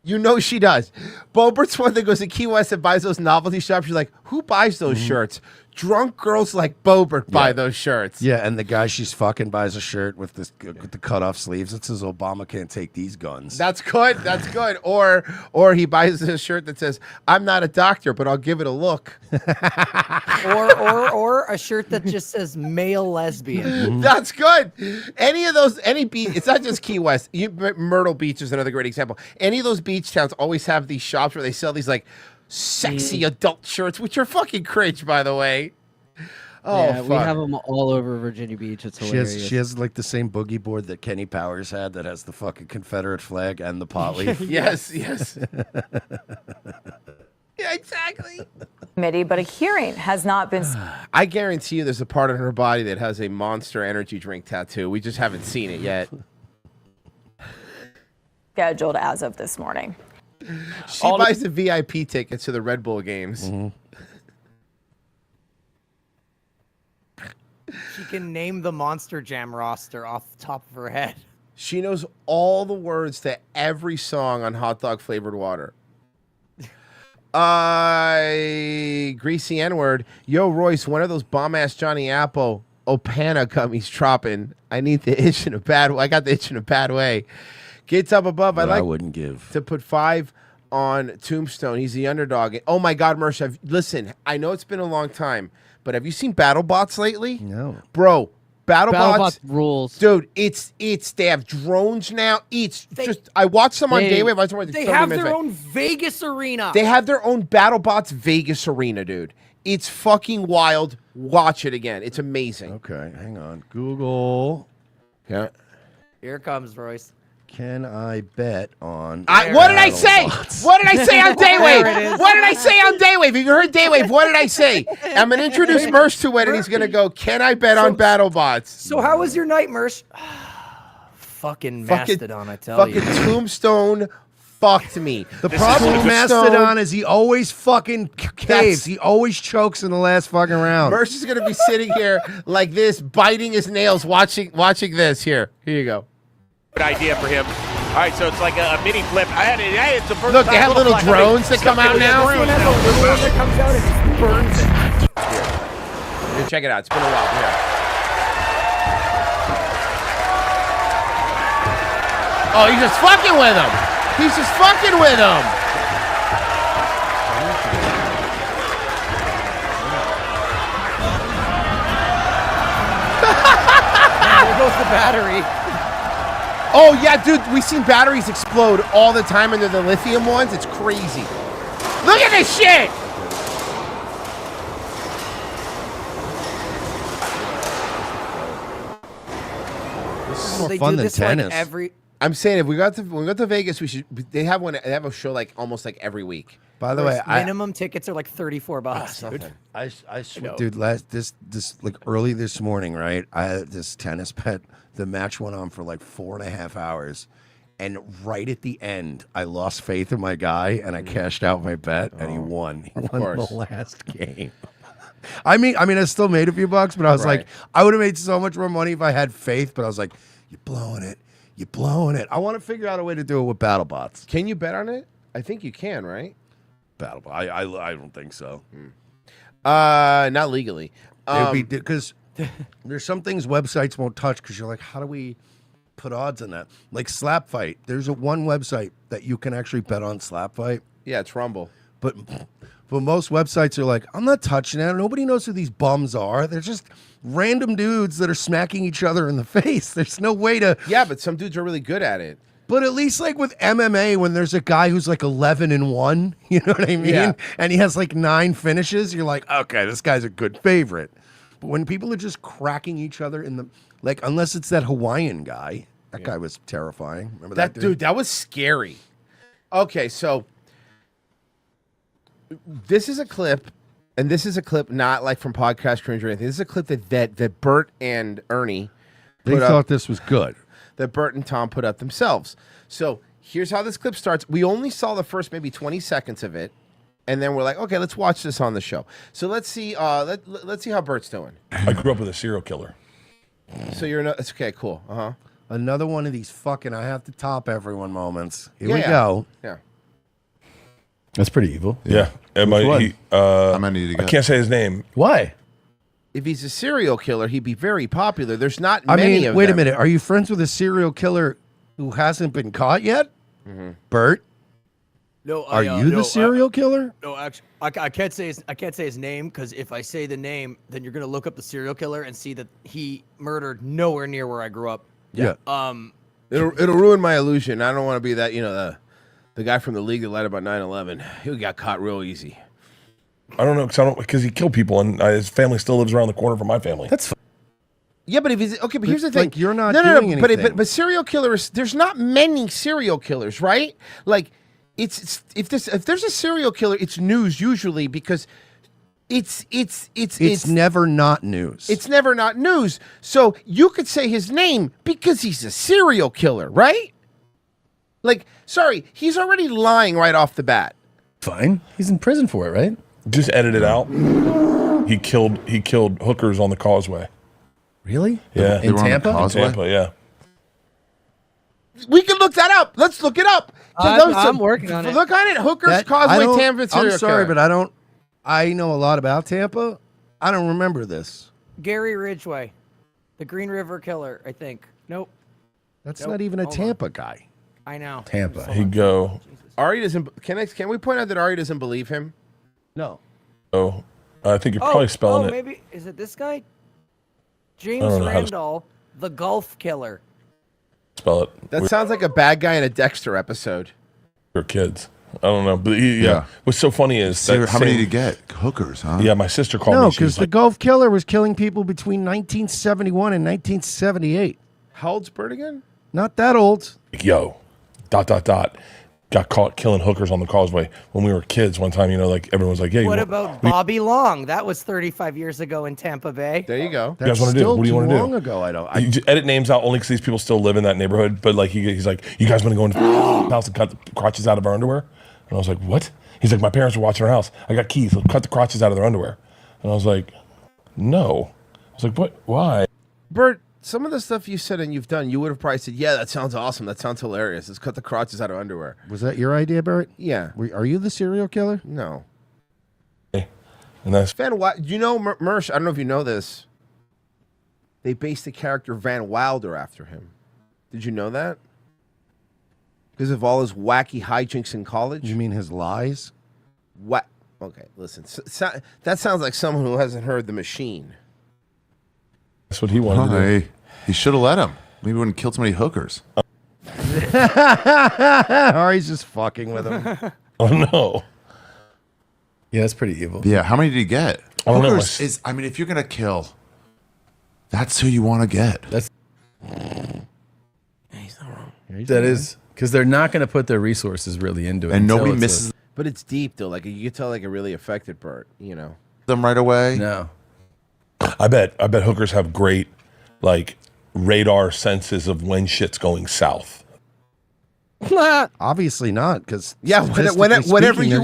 You know she does. Bobert's one that goes to Key West and buys those novelty shops. You're like, who buys those shirts? Drunk girls like Bobert buy those shirts. Yeah, and the guy she's fucking buys a shirt with the cut off sleeves that says Obama can't take these guns. That's good. That's good. Or he buys a shirt that says, I'm not a doctor, but I'll give it a look. or a shirt that just says male lesbian. That's good. Any of those, any beach, it's not just Key West. Myrtle Beach is another great example. Any of those beach towns always have these shops where they sell these like sexy adult shirts, which are fucking cringe, by the way. Oh, yeah, we have them all over Virginia Beach. It's hilarious. She has like the same boogie board that Kenny Powers had that has the fucking Confederate flag and the pot leaf. Yes. Yeah, exactly. Committee, but a hearing has not been I guarantee you there's a part of her body that has a Monster Energy drink tattoo. We just haven't seen it yet. scheduled as of this morning. She buys the VIP tickets to the Red Bull games. She can name the Monster Jam roster off the top of her head. She knows all the words to every song on Hot Dog Flavored Water. Greasy N-word. Yo, Royce, one of those bomb-ass Johnny Apple Opana gummies dropping. I need the itch in a bad way. I got the itch in a bad way. Gets up above. I wouldn't give. To put 5 on Tombstone. He's the underdog. Oh, my God, Mersh. Listen, I know it's been a long time, but have you seen BattleBots lately? No. Bro, BattleBots rules. Dude, they have drones now. I watched them on Daywave. I watched They have their own Vegas arena. They have their own BattleBots Vegas arena, dude. It's fucking wild. Watch it again. It's amazing. Okay, hang on. Google. Yeah. Here it comes, Royce. Can I bet on? What did I say? What did I say on Daywave? What did I say on Daywave? If you heard Daywave, what did I say? I'm going to introduce Mersh to it, and he's going to go, can I bet on BattleBots? So how was your night, Mersh? Fucking Mastodon, I tell you. Fucking Tombstone fucked me. The problem with Mastodon is he always fucking caves. He always chokes in the last fucking round. Mersh is going to be sitting here like this, biting his nails, watching this. Here you go. Good idea for him. All right, so it's like a mini flip. It's the first Look, they time have little drones that come out now. This one has a little one that comes out and just burns it. Here, check it out. It's been a while. Here. Oh, he's just fucking with him. He's just fucking with him. There goes the battery. Oh, yeah, dude, we've seen batteries explode all the time, and they're the lithium ones. It's crazy. Look at this shit! This is more They fun do than this, like, tennis. I'm saying if we got to Vegas, we should. They have a show like almost like every week. By the way, minimum tickets are like $34. Dude. I swear, dude, this like early this morning, right? I had this tennis bet. The match went on for like 4.5 hours, and right at the end, I lost faith in my guy, and I cashed out my bet, and he won. He won the last game. I mean, I still made a few bucks, but I was like, I would have made so much more money if I had faith. But I was like, you're blowing it. You're blowing it. I want to figure out a way to do it with BattleBots. Can you bet on it? I think you can, right? BattleBot. I don't think so. Not legally. Because there's some things websites won't touch because you're like, how do we put odds on that? Like Slap Fight. There's one website that you can actually bet on Slap Fight. Yeah, it's Rumble. But But most websites are like, I'm not touching that. Nobody knows who these bums are. They're just random dudes that are smacking each other in the face. There's no way to. Yeah, but some dudes are really good at it. But at least like with MMA, when there's a guy who's like 11-1, you know what I mean? Yeah. And he has like 9 finishes, you're like, okay, this guy's a good favorite. But when people are just cracking each other in the, like, unless it's that Hawaiian guy, that guy was terrifying. Remember that Dude, that was scary. Okay, so this is a clip, and this is a clip not like from Podcast Cringe or anything. This is a clip that Bert and Ernie They thought this was good. That Bert and Tom put up themselves. So here's how this clip starts. We only saw the first maybe 20 seconds of it, and then we're like, okay, let's watch this on the show. So let's see. Let's see how Bert's doing. I grew up with a serial killer. So you're not. It's okay. Cool. Another one of these fucking I have to top everyone moments. Here Yeah, we yeah. go. Yeah. That's pretty evil. Yeah. Which one? I might need to I get- can't say his name. Why? If he's a serial killer, he'd be very popular. There's not I many mean, of wait them. a minute. Are you friends with a serial killer who hasn't been caught yet? Bert? No, Are you the serial killer? No, actually, I can't say his name because if I say the name, then you're gonna look up the serial killer and see that he murdered nowhere near where I grew up. Yeah. It'll ruin my illusion. I don't want to be that, the guy from the league that lied about 9/11. He got caught real easy. I don't know because he killed people and his family still lives around the corner from my family. That's Yeah, but if he's okay, but here's the thing: like, you're not no, doing But anything. but serial killers, there's not many serial killers, right? Like, if there's a serial killer, it's news usually because it's never not news. It's never not news. So you could say his name because he's a serial killer, right? Like, sorry, he's already lying right off the bat. Fine. He's in prison for it, right? Just edit it out. He killed hookers on the causeway. Really? Yeah. In Tampa? In Tampa, yeah. We can look that up. Let's look it up. I'm working on it. Look on it. Hookers I Causeway, don't- Tampa serial I'm sorry, killer. but I know a lot about Tampa. I don't remember this. Gary Ridgway, the Green River Killer, I think. Nope. That's Nope. not even a Hold Tampa guy. I know. Tampa. He'd go. Ari doesn't. Can we point out that Ari doesn't believe him? No. Oh, I think you're probably spelling it. Maybe is it this guy? I James don't know how to Randall, the Gulf Killer. Spell it. That sounds like a bad guy in a Dexter episode. For kids. I don't know. But yeah. What's so funny is that How many same- did you get? Hookers, huh? Yeah, my sister called No, me. She because was the like, Gulf Killer was killing people between 1971 and 1978. How old's Bert again? Not that old. yo, ... got caught killing hookers on the causeway when we were kids one time, like everyone was like, yeah. What about Bobby Long? That was 35 years ago in Tampa Bay. There you go. You guys want to do? What do you want to do? Long ago, I don't. You just edit names out only because these people still live in that neighborhood. But like he's like, you guys want to go into the house and cut the crotches out of our underwear? And I was like, what? He's like, my parents were watching our house. I got keys. Let's cut the crotches out of their underwear. And I was like, no. I was like, what? Why? Bert, some of the stuff you said and you've done, you would have probably said, yeah, that sounds awesome. That sounds hilarious. Let's cut the crotches out of underwear. Was that your idea, Bert? Yeah. Are you the serial killer? No. And that's Van you know, Mersh, I don't know if you know this. They based the character Van Wilder after him. Did you know that? Because of all his wacky hijinks in college? You mean his lies? What? Okay, listen. That sounds like someone who hasn't heard The Machine. That's what he wanted to do. He should have let him. Maybe he wouldn't have killed so many hookers. Ari's just fucking with him. Oh no. Yeah, that's pretty evil. Yeah, how many did he get? I don't know. Hookers is, I mean, if you're going to kill, that's who you want to get. That's that is because they're not going to put their resources really into it. And until nobody it's misses But it's deep, though. Like, you can tell, like, it really affected Bert, them right away. No. I bet hookers have great like radar senses of when shit's going south. Obviously not, because whenever you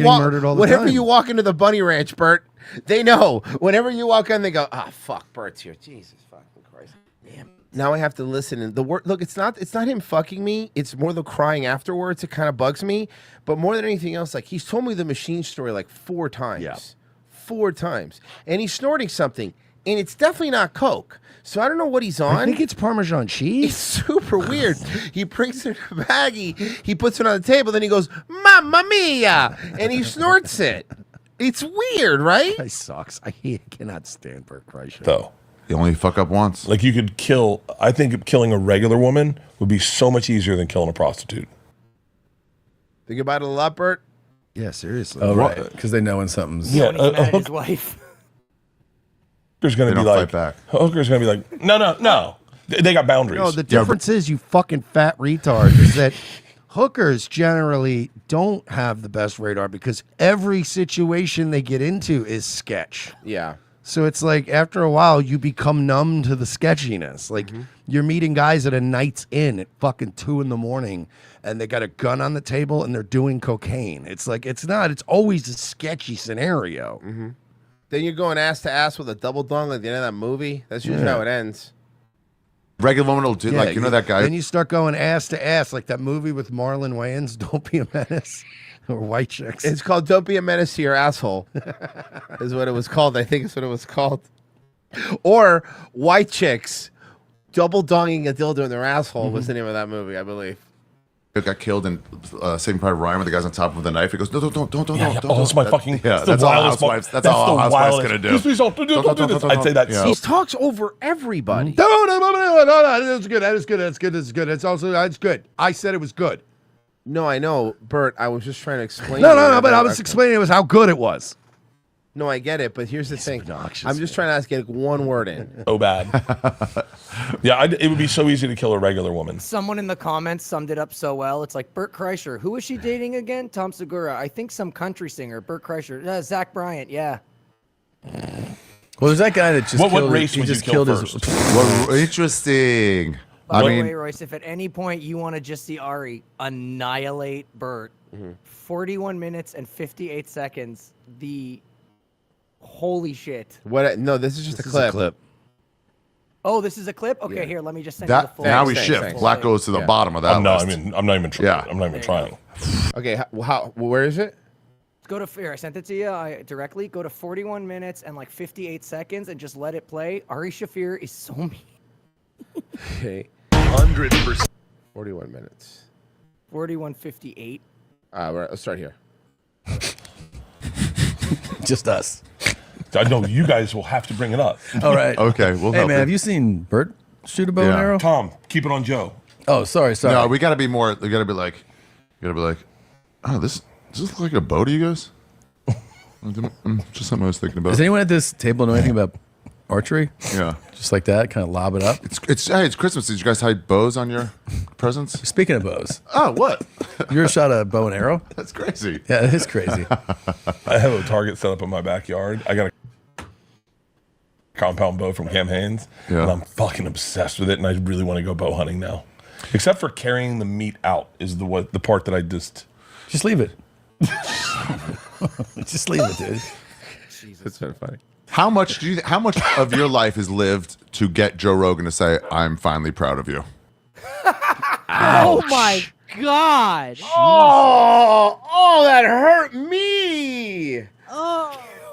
walk into the bunny ranch, Bert, they know. Whenever you walk in, they go, "Ah, fuck, Bert's here." Jesus fucking Christ! Damn. Now I have to listen. And the word, look, it's not him fucking me. It's more the crying afterwards. It kind of bugs me. But more than anything else, like he's told me the machine story like 4 times. Yeah. 4 times, and he's snorting something, and it's definitely not coke. So I don't know what he's on. I think it's Parmesan cheese. It's super weird. He brings it in a baggie, he puts it on the table, then he goes, "Mamma mia!" and he snorts it. It's weird, right? Guy sucks. I cannot stand Bert Kreischer. Though. You only fuck up once. Like you could kill. I think killing a regular woman would be so much easier than killing a prostitute. Think about it a lot, Bert. Yeah, seriously. Oh, right. Because they know when something's... When he's mad at his wife. Hooker's going to be don't like... fight back. Hooker's going to be like, no. They got boundaries. No, the difference is, you fucking fat retard, is that hookers generally don't have the best radar because every situation they get into is sketch. Yeah. So it's like after a while you become numb to the sketchiness. Like you're meeting guys at a Night's Inn at fucking 2 a.m. and they got a gun on the table and they're doing cocaine. It's like it's always a sketchy scenario. Then you're going ass to ass with a double dong at the end of that movie. That's usually how it ends. Regular woman will do like that guy. Then you start going ass to ass like that movie with Marlon Wayans, Don't Be a Menace. Or White Chicks. It's called Don't Be a Menace to Your Asshole. Is what it was called. I think it's what it was called. Or White Chicks double donging a dildo in their asshole was the name of that movie, I believe. It got killed in Saving Private Ryan when the guy's on top of the knife. He goes, no, don't. That's my fucking... Yeah, that's all Housewives. That's all Housewives gonna do. Don't do this. I'd say that. He talks over everybody. No, that's good. That is good. That's good. That's good. That's good. I said it was good. No, I know, Bert. I was just trying to explain. No, but I was explaining it was how good it was. No, I get it, but here's the thing. I'm just trying to get one word in. Oh, bad. Yeah, it would be so easy to kill a regular woman. Someone in the comments summed it up so well. It's like, Bert Kreischer. Who is she dating again? Tom Segura. I think some country singer. Bert Kreischer. Zach Bryant. Yeah. Well, there's that guy that just What killed, race he would you just kill killed first? Interesting. By the way, Royce, if at any point you want to just see Ari annihilate Bert, 41 minutes and 58 seconds, holy shit. What? No, this is just a clip. Oh, this is a clip? Okay, here, let me just send you the That full. now we shift. Black goes to the bottom of that I'm not list. even trying. Okay, where is it? Go to here. I sent it to you directly. Go to 41 minutes and like 58 seconds and just let it play. Ari Shaffir is so mean. Okay. 100%. 41 minutes. 41:58. Let's start here. Just us. I know you guys will have to bring it up. All right. Okay, we'll Hey, help man, you. have you seen Bert shoot a bow and arrow? Tom, keep it on Joe. Oh, sorry. No, we got to be more. We got to be like, oh, does this look like a bow to you guys? Just something I was thinking about. Does anyone at this table know anything about archery? Yeah. Just like that, kind of lob it up. It's Christmas. Did you guys hide bows on your presents? Speaking of bows. Oh, what? You ever shot a bow and arrow? That's crazy. Yeah, it is crazy. I have a target set up in my backyard. I got a compound bow from Cam Haynes, and I'm fucking obsessed with it, and I really want to go bow hunting now. Except for carrying the meat out is the part that I just leave it. Just leave it, dude. Jesus. That's so funny. How much of your life is lived to get Joe Rogan to say, "I'm finally proud of you"? Oh my God! Oh, that hurt me.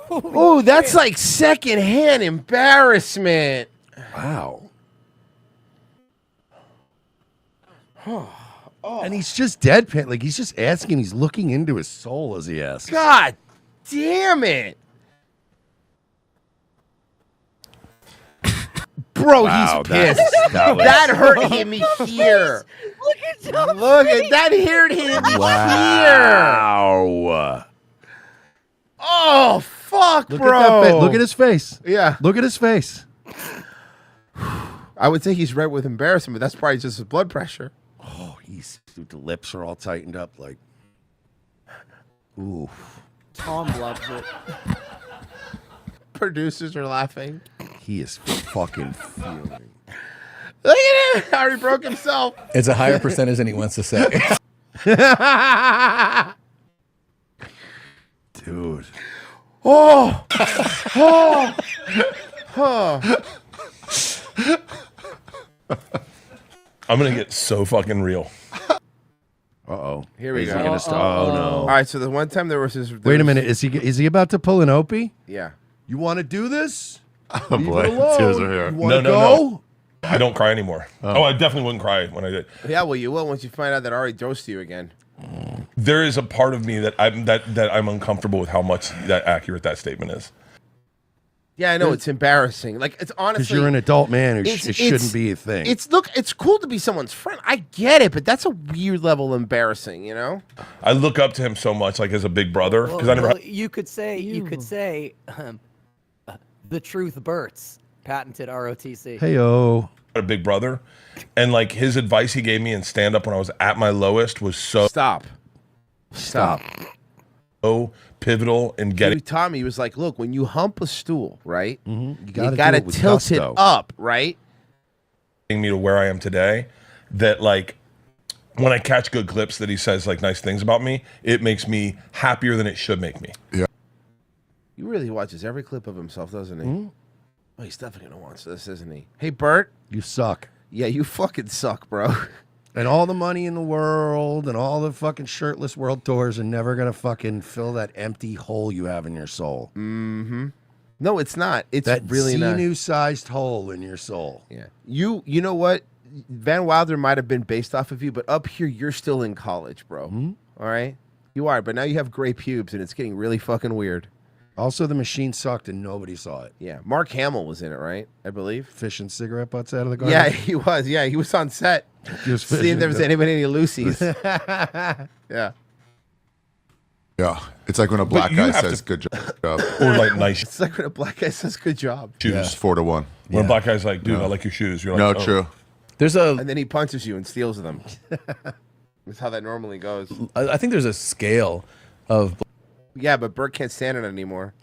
Oh, that's like secondhand embarrassment. Wow. And he's just deadpan. Like he's just asking. He's looking into his soul as he asks. God damn it. Bro, Wow, he's pissed. that was- That hurt him here. Look at Tom's Look at that hurt him here. Oh, fuck, Look bro. at that face. Look at his face. Yeah. Look at his face. I would think he's red with embarrassment, but that's probably just his blood pressure. Oh, the lips are all tightened up like. Ooh. Tom loves it. Producers are laughing. He is fucking fuming. Look at him. How he broke himself. It's a higher percentage than he wants to say. Dude. Oh. Oh. Oh. I'm gonna get so fucking real. Uh-oh. Here we Is go. he gonna oh, no. All right, so the one time there was this... Wait a minute. Is he about to pull an Opie? Yeah. You want to do this? Oh, Leave boy. it alone. Tears are here. You want to go? No. I don't cry anymore. Oh, I definitely wouldn't cry when I did. Yeah, well, you will once you find out that Ari dosed you again. There is a part of me that I'm uncomfortable with how much that accurate that statement is. Yeah, I know it's embarrassing. Like it's honestly Because you're an adult man, it it's- shouldn't be a thing. It's cool to be someone's friend. I get it, but that's a weird level of embarrassing, you know? I look up to him so much, like as a big brother, because I never. Well, you could say, the truth burts. Patented ROTC. Heyo. A big brother, and like his advice he gave me in stand up when I was at my lowest was so Stop. so pivotal in getting. He taught me, he was like, look, when you hump a stool, right? You gotta gotta do it with tilt it gusto. up, right? Me to where I am today, that like when I catch good clips that he says like nice things about me, it makes me happier than it should make me. Yeah. He really watches every clip of himself, doesn't he? Oh, he's definitely gonna watch this, isn't he? Hey, Bert. You suck. Yeah, you fucking suck, bro. And all the money in the world and all the fucking shirtless world tours are never going to fucking fill that empty hole you have in your soul. Mm-hmm. No, it's not. It's that really not. Xenu-sized hole in your soul. Yeah. You know what? Van Wilder might have been based off of you, but up here, you're still in college, bro. All right? You are, but now you have gray pubes, and it's getting really fucking weird. Also, the machine sucked and nobody saw it. Yeah. Mark Hamill was in it, right? I believe. Fishing cigarette butts out of the garbage? Yeah, he was. Yeah, he was on set. He was Seeing if fishing there was the- any Lucy's. Yeah. Yeah. It's like when a black you guy have says to- good job. Or like nice It's like when a black guy says good job. shoes. It's 4-1. When a black guy's like, dude, I like your shoes. You're like, No, oh. true. There's a. And then he punches you and steals them. That's how that normally goes. I think there's a scale of Yeah, but Bert can't stand it anymore.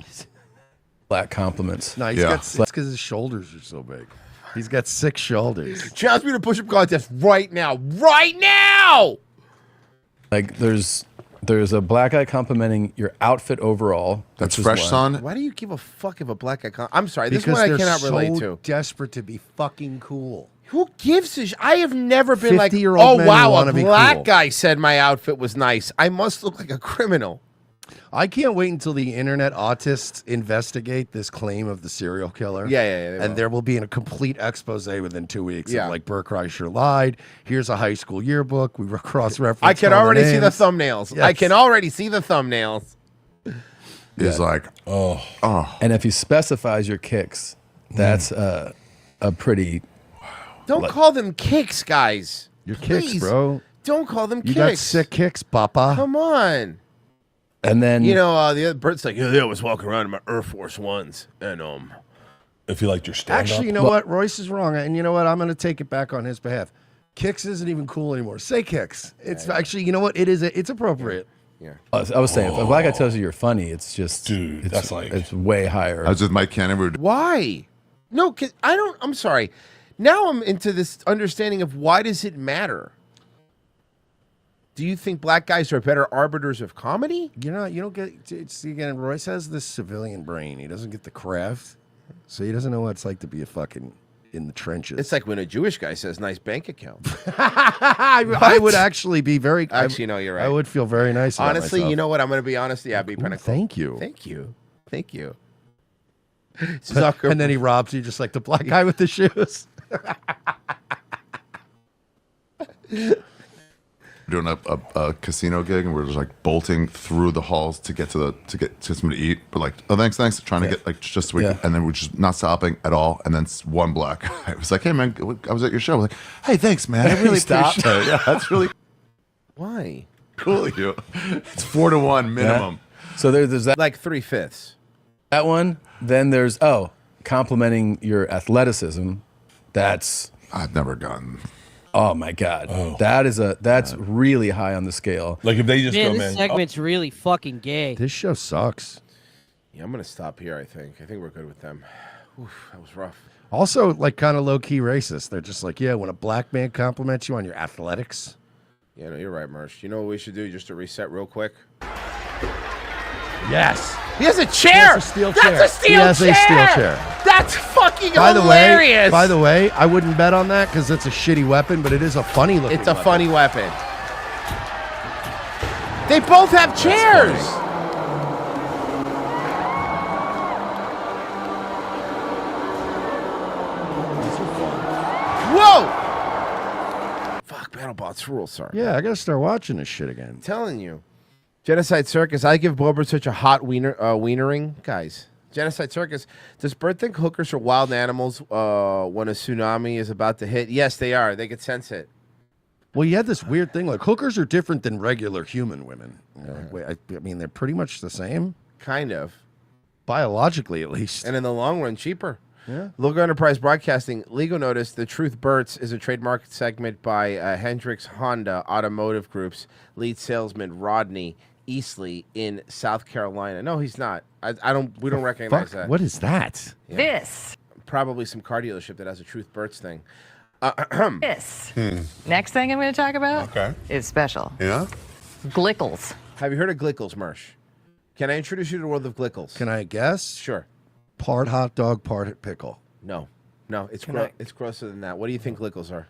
black compliments. No, it's because his shoulders are so big. He's got 6 shoulders. Challenge me to push-up contest right now. Right now! Like there's a black guy complimenting your outfit overall. That's which is fresh, one. son. Why do you give a fuck if a black guy... I'm sorry, this Because one I they're cannot so relate to. desperate to be fucking cool. Who gives a I have never been like, 50-year-old oh, men wow, wanna a be black cool. guy said my outfit was nice. I must look like a criminal. I can't wait until the internet autists investigate this claim of the serial killer. Yeah, they And will. there will be a complete expose within 2 weeks. Yeah. Of like Bert Kreischer lied. Here's a high school yearbook. We cross-reference. I can all the already see the names. thumbnails. Yes. I can already see the thumbnails. He's like, And if he specifies your kicks, that's a pretty. Don't call them kicks, guys. Your kicks, Please, bro. Don't call them You kicks. got sick kicks, Papa. Come on. And then You know, the other Bert's like, yeah, I was walking around in my Air Force Ones, and If you liked your stand Actually, you know what? Royce is wrong. And you know what? I'm going to take it back on his behalf. Kicks isn't even cool anymore. Say kicks. It's actually, you know what? It's appropriate. Yeah. I was saying, if a black guy tells you you're funny, it's just, Dude, that's like- it's way higher. I was with Mike Cannon. Why? No, 'cause I'm sorry. Now I'm into this understanding of why does it matter? Do you think black guys are better arbiters of comedy? You don't get. It's again. Royce has this civilian brain. He doesn't get the craft, so he doesn't know what it's like to be a fucking in the trenches. It's like when a Jewish guy says nice bank account. I would actually be very. Actually, no, you're right. I would feel very nice. About Honestly, myself. you know what? I'm going to be honest. Yeah, I'd be kind of cool. Thank you. Thank you. Thank you. And then he robs you just like the black guy with the shoes. Doing a casino gig, and we're just like bolting through the halls to get to something to eat. But like, oh, thanks, trying to get like just so we can, and then we're just not stopping at all. And then one black guy was like, "Hey man, I was at your show." I was like, "Hey, thanks, man. I really Stopped? appreciate it. Yeah, that's really Why? cool of you." It's 4-1 minimum. So there's that. Like 3/5. That one. Then there's complimenting your athleticism. That's I've never gotten. Oh my God, that's really high on the scale. Like if they just Man, go, this man. segment's really fucking gay. This show sucks. Yeah, I'm going to stop here, I think. I think we're good with them. Oof, that was rough. Also, like kind of low key racist. They're just like, yeah, when a black man compliments you on your athletics. Yeah, no, you're right, Mersh. You know what we should do just to reset real quick? Yes. He has a chair. He has a steel That's chair. a steel He has chair. a steel chair. That's fucking By hilarious. the way, I wouldn't bet on that because it's a shitty weapon, but it is a funny looking. It's a funny weapon. They both have chairs. Whoa! Fuck, battle boss it's real sorry. Yeah, I gotta start watching this shit again. I'm telling you. Genocide Circus. I give Boba such a hot wienering. Guys, Genocide Circus. Does Bert think hookers are wild animals when a tsunami is about to hit? Yes, they are. They can sense it. Well, you had this weird thing, like hookers are different than regular human women. I mean, they're pretty much the same. Kind of. Biologically, at least. And in the long run, cheaper. Yeah. Logo Enterprise Broadcasting. Legal notice. The Truth Berts is a trademark segment by Hendricks Honda Automotive Group's lead salesman Rodney Eastley in South Carolina. No, he's not. We don't recognize that. What is that? This. Probably some car dealership that has a Truth Berts thing. This. Next thing I'm going to talk about is special. Yeah? Glickles. Have you heard of Glickles, Mersh? Can I introduce you to the world of Glickles? Can I guess? Sure. Part hot dog, part pickle. No, it's it's grosser than that. What do you think Glickles are?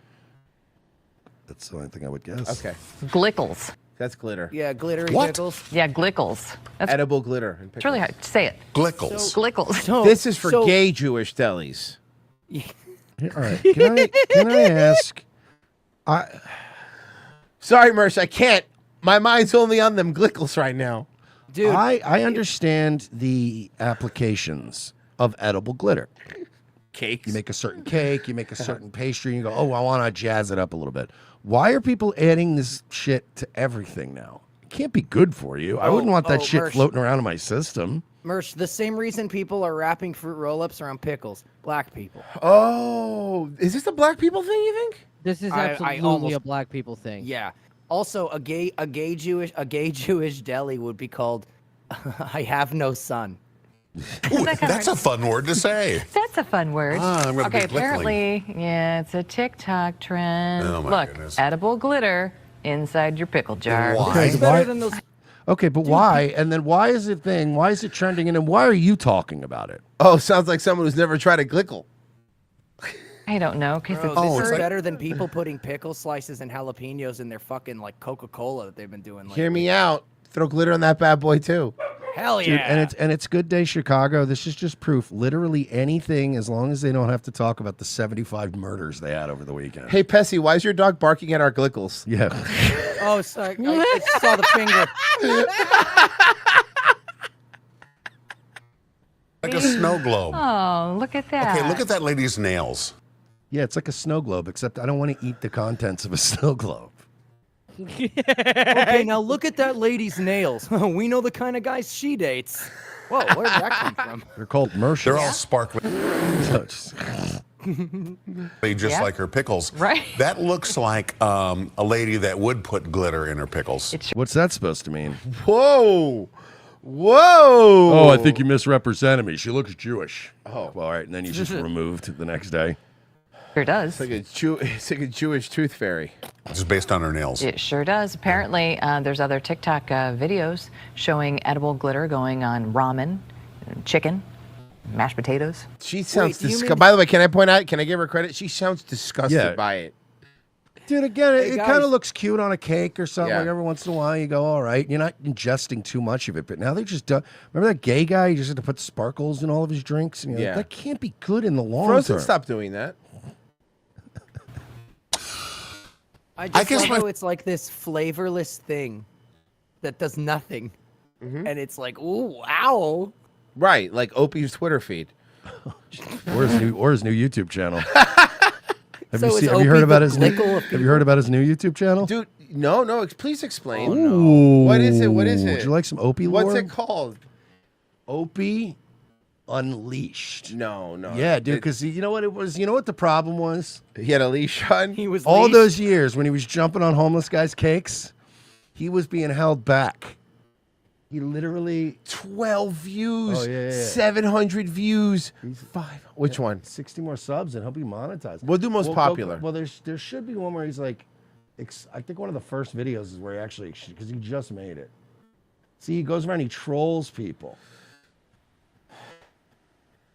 That's the only thing I would guess. Okay. Glickles. That's glitter. Yeah, glittery What? pickles. Yeah, glickles. That's Edible glitter. And it's really hard. Say it. Glickles. Glickles. This is for gay Jewish delis. All right. Can I ask? Sorry, Mersh, I can't. My mind's only on them Glickles right now. Dude, I understand the applications of edible glitter. Cakes. You make a certain cake, you make a certain pastry, and you go, oh, I want to jazz it up a little bit. Why are people adding this shit to everything now? It can't be good for you. I wouldn't want that shit Mersh. floating around in my system. Mersh, the same reason people are wrapping fruit roll-ups around pickles. Black people. Oh, is this a black people thing, you think? This is I absolutely almost- a black people thing. Yeah. Also, a gay Jewish deli would be called I have no son. Ooh, that's a fun word to say. That's a fun word. I'm gonna be Okay, glickling. apparently, yeah, it's a TikTok trend. Oh, my Look, goodness. edible glitter inside your pickle jar. Okay, It's better than those. Okay, but why? And then why is it thing? Why is it trending? And then why are you talking about it? Oh, sounds like someone who's never tried a Glickle. I don't know, because Bro, it's this is better than people putting pickle slices and jalapenos in their fucking like Coca-Cola that they've been doing. Hear me out. Throw glitter on that bad boy too. Hell Dude, yeah. and it's Good Day Chicago. This is just proof. Literally anything, as long as they don't have to talk about the 75 murders they had over the weekend. Hey, Pessy, why is your dog barking at our Glickles? Yeah. Oh, sorry. I saw the finger. Like a snow globe. Oh, look at that. Okay, look at that lady's nails. Yeah, it's like a snow globe, except I don't want to eat the contents of a snow globe. Okay, now look at that lady's nails. We know the kind of guys she dates. Whoa, where did that come from? They're called Mershers. They're all sparkling, just Yeah. like her pickles. Right. That looks like a lady that would put glitter in her pickles. What's that supposed to mean? Whoa. Whoa. Oh, I think you misrepresented me. She looks Jewish. Oh. Well, all right, and then you just removed the next day. Sure does. It's like a Jewish tooth fairy. It's based on her nails. It sure does. Apparently, there's other TikTok videos showing edible glitter going on ramen, chicken, mashed potatoes. She sounds do you disgusting. mean- By the way, can I point out, can I give her credit? She sounds disgusted Yeah. by it. Dude, again, it guys. kind of looks cute on a cake or something. Yeah. Like every once in a while, you go, all right. You're not ingesting too much of it. But now they just do. Remember that gay guy? He just had to put sparkles in all of his drinks. And you're like, Yeah. that can't be good in the long Frozen, term. stop doing that. I just guess love how it's like this flavorless thing that does nothing. Mm-hmm. And it's like, ooh, wow. Right, like Opie's Twitter feed. Or his new YouTube channel. Have So you is seen? Have you Opie heard about the his new? Glickle of Have you heard about his new YouTube channel? Dude, no, please explain. Ooh. What is it? What is it? Would you like some Opie lore? What's it called? Opie Unleashed. No. Yeah, dude. Because you know what it was. You know what the problem was? He had a leash on. He was All leashed. those years when he was jumping on homeless guys' cakes, he was being held back. He literally 12 views. Oh, yeah. 700 views. 5. Which one? 60 more subs and he'll be monetized. We'll do most popular. Well, there should be one where he's like, I think one of the first videos is where he actually, because he just made it. See, he goes around, he trolls people.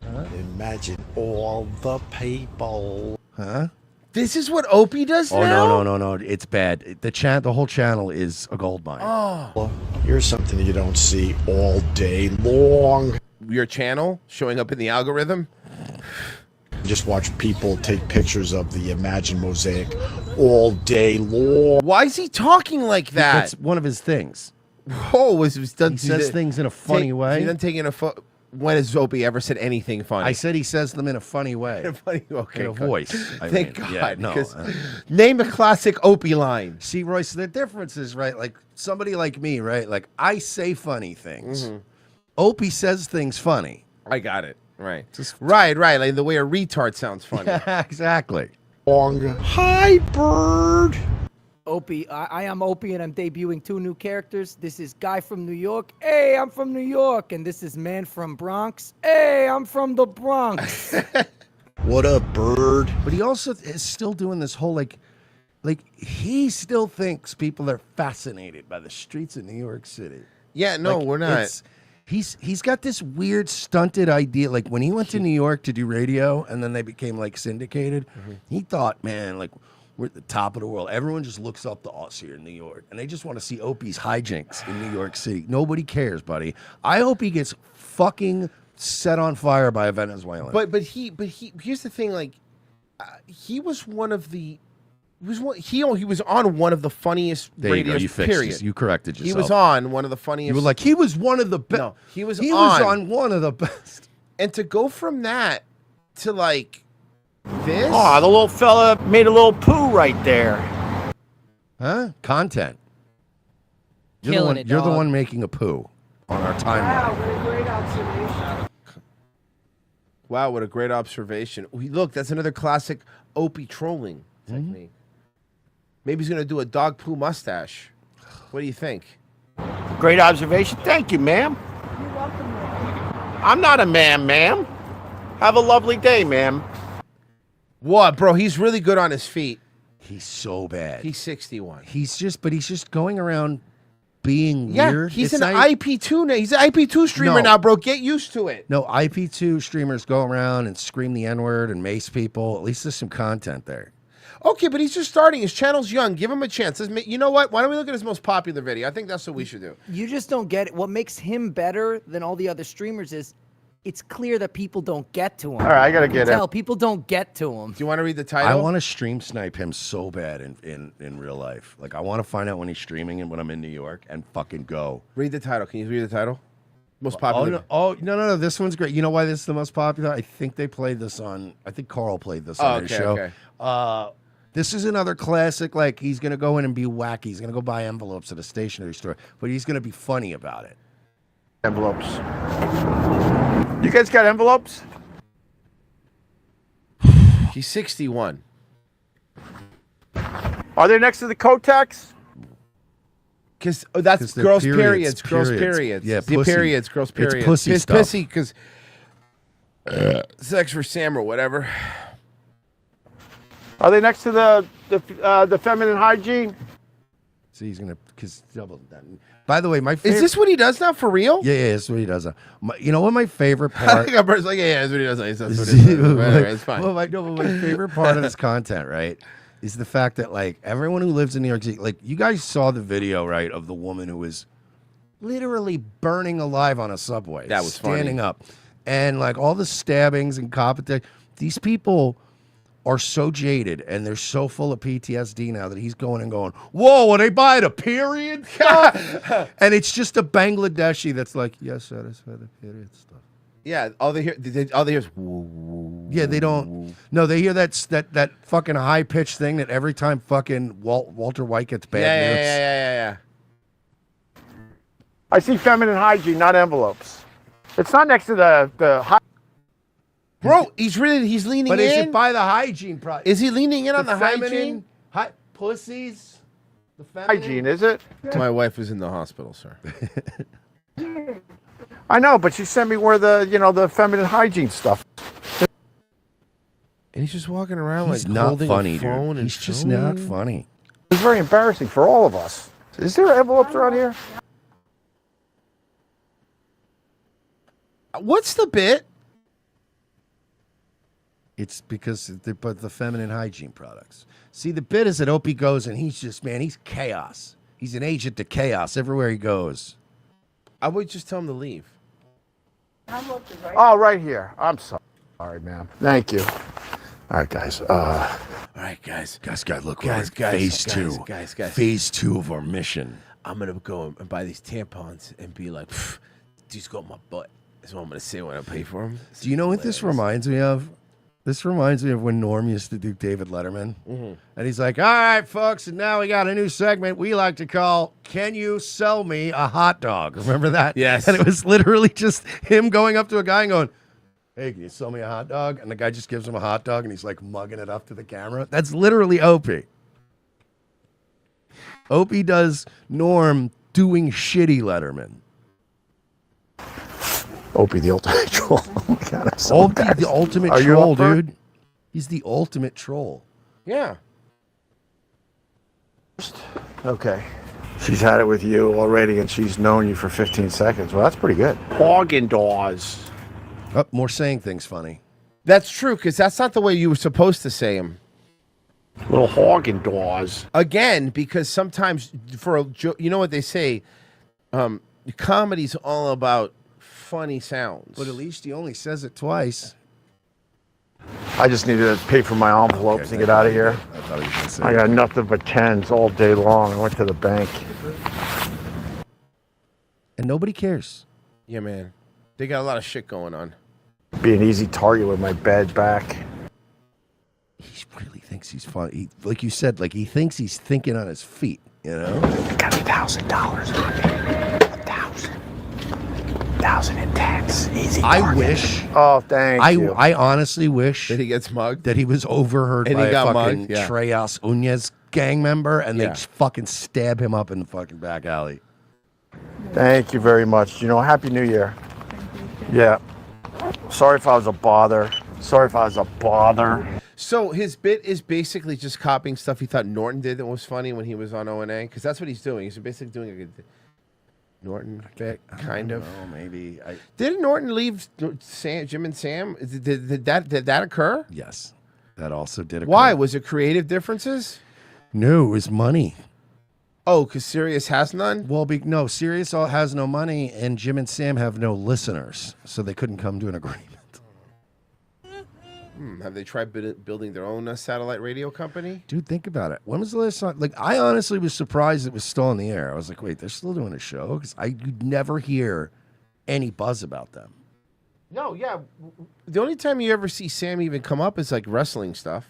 Imagine all the people. Huh? This is what Opie does Oh now? no! It's bad. The whole channel is a gold mine. Oh. Here's something you don't see all day long. Your channel showing up in the algorithm? Just watch people take pictures of the Imagine mosaic all day long. Why is he talking like that? That's one of his things. Oh, he says things in a funny way. He doesn't take in a when has Opie ever said anything funny? I said he says them in a funny way. Okay, in a good. voice. Thank God. Yeah, no. Because name a classic Opie line. See, Royce, the difference is, right, like somebody like me, right? Like I say funny things. Opie says things funny. I got it. Right. Right. Like the way a retard sounds funny. Exactly. Hi, bird. Opie, I am Opie, and I'm debuting 2 new characters. This is Guy from New York. Hey, I'm from New York. And this is Man from Bronx. Hey, I'm from the Bronx. What up, bird? But he also is still doing this whole like he still thinks people are fascinated by the streets of New York City. Yeah, no, Like, we're not. He's got this weird stunted idea. Like when he went to New York to do radio, and then they became like syndicated. He thought, man, like we're at the top of the world. Everyone just looks up to us here in New York, and they just want to see Opie's hijinks in New York City. Nobody cares, buddy. I hope he gets fucking set on fire by a Venezuelan. But he here's the thing. Like he was one of the. He was on one of the funniest There you go. radios. You fixed period. it. You corrected yourself. He was on one of the funniest. You were like, he was one of the best. No, he was on one of the best. And to go from that to like this. Oh, the little fella made a little poo right there. Huh? Content. You're Killing the one. it, You're the dog. one making a poo on our timeline. what a great observation. Wow, what a great observation. Look, that's another classic Opie trolling technique. Maybe he's gonna do a dog poo mustache. What do you think? Great observation. Thank you, ma'am. You're welcome. I'm not a ma'am. Have a lovely day, ma'am. What, bro? He's really good on his feet. He's so bad. He's 61. He's just going around being Yeah, weird. he's It's an not- IP2 now. He's an IP2 streamer No. now, bro. Get used to it. No, IP2 streamers go around and scream the N-word and mace people. At least there's some content there. Okay, but he's just starting. His channel's young. Give him a chance. You know what? Why don't we look at his most popular video? I think that's what we should do. You just don't get it. What makes him better than all the other streamers is it's clear that people don't get to him. All right, I gotta You get can it. tell people don't get to him. Do you want to read the I title? want to stream snipe him so bad in real life. Like, I want to find out when he's streaming and when I'm in New York and fucking go. Read the title. Can you read the title? Most Oh, popular. no. This one's great. You know why this is the most popular? I think they played this on, I think Carl played this on his show. Okay. This is another classic, like, he's going to go in and be wacky. He's going to go buy envelopes at a stationery store, but he's going to be funny about it. Envelopes. You guys got envelopes? He's 61. Are they next to the Kotex? Because that's they're girls' periods, Girls' periods. periods. Yeah, the pussy. periods. Girls' It's periods. pussy It's stuff. Pissy because sex for Sam or whatever. Are they next to the feminine hygiene? So he's going to, because double that. By the way, my favorite. Is this what he does now for real? Yeah, that's what he does. You know what my favorite part? I think I'm like, yeah, that's what he does. That's what he does. Whatever, it's fine. Well, but my favorite part of this content, right, is the fact that, like, everyone who lives in New York City, like, you guys saw the video, right, of the woman who was literally burning alive on a subway. That was standing funny. up. And, like, all the stabbings and these people are so jaded and they're so full of PTSD now that he's going and going, whoa, are they by the period stuff? And it's just a Bangladeshi that's like, yes, satisfy the period stuff. Yeah, all they hear is woo. Yeah, they don't. No, they hear that fucking high pitched thing that every time fucking Walter White gets bad news. Yeah. I see feminine hygiene, not envelopes. It's not next to the Bro, he's leaning But in. is it by the hygiene product? Is he leaning in on the feminine hygiene? Pussies? The feminine? hygiene, is it? My wife is in the hospital, sir. I know, but she sent me where the feminine hygiene stuff. And he's just walking around He's like not holding funny, a phone dude. and He's just not filming. funny. It's very embarrassing for all of us. Is there envelopes around here? What's the bit? It's because the feminine hygiene products. See, the bit is that Opie goes and he's just, man, he's chaos. He's an agent to chaos everywhere he goes. I would just tell him to leave. Oh, right here. I'm sorry, ma'am. Thank you. All right, guys. All right, guys. Look, phase two. Phase 2 of our mission. I'm gonna go and buy these tampons and be like, "These go in my butt." That's what I'm gonna say when I pay for them. Do you know what this reminds me of? This reminds me of when Norm used to do David Letterman. Mhm. And he's like, all right, folks, and now we got a new segment we like to call Can You Sell Me a Hot Dog? Remember that? Yes. And it was literally just him going up to a guy and going, hey, can you sell me a hot dog? And the guy just gives him a hot dog and he's like mugging it up to the camera. That's literally Opie. Opie does Norm doing shitty Letterman. Opie, the ultimate troll. Oh my God, I'm so Opie, embarrassed. the ultimate Are you troll, up for it? dude. He's the ultimate troll. Yeah. Okay. She's had it with you already, and she's known you for 15 seconds. Well, that's pretty good. Haagen-Dazs. Oh, more saying things funny. That's true, because that's not the way you were supposed to say them. Little Haagen-Dazs. Again, because sometimes for a joke, you know what they say, comedy's all about funny sounds. But at least he only says it twice. I just needed to pay for my envelopes and get out of here. I thought he was gonna say I got nothing but 10s all day long. I went to the bank. And nobody cares. Yeah, man. They got a lot of shit going on. Be an easy target with my bed back. He really thinks he's funny. Like you said, like he thinks he's thinking on his feet, you know? Got $1,000 on me. 1,000 in tax. Easy I target. wish. Oh, thank you. I honestly wish that he gets mugged. That he was overheard And by he a got fucking mugged, yeah. Treyas Unez gang member, and Yeah. they fucking stab him up in the fucking back alley. Thank you very much. You know, Happy New Year. Yeah. Sorry if I was a bother. So his bit is basically just copying stuff he thought Norton did that was funny when he was on O&A, because that's what he's doing. He's basically doing a Norton bit, kind of. Oh, maybe. Didn't Norton leave Jim and Sam? Did that occur? Yes, that also did occur. Why? Was it creative differences? No, it was money. Oh, because Sirius has none? Well, no, Sirius has no money, and Jim and Sam have no listeners, so they couldn't come to an agreement. Have they tried building their own satellite radio company? Dude, think about it. When was the last time? Like, I honestly was surprised it was still in the air. I was like, wait, they're still doing a show? Because you'd never hear any buzz about them. No, yeah. The only time you ever see Sam even come up is like wrestling stuff.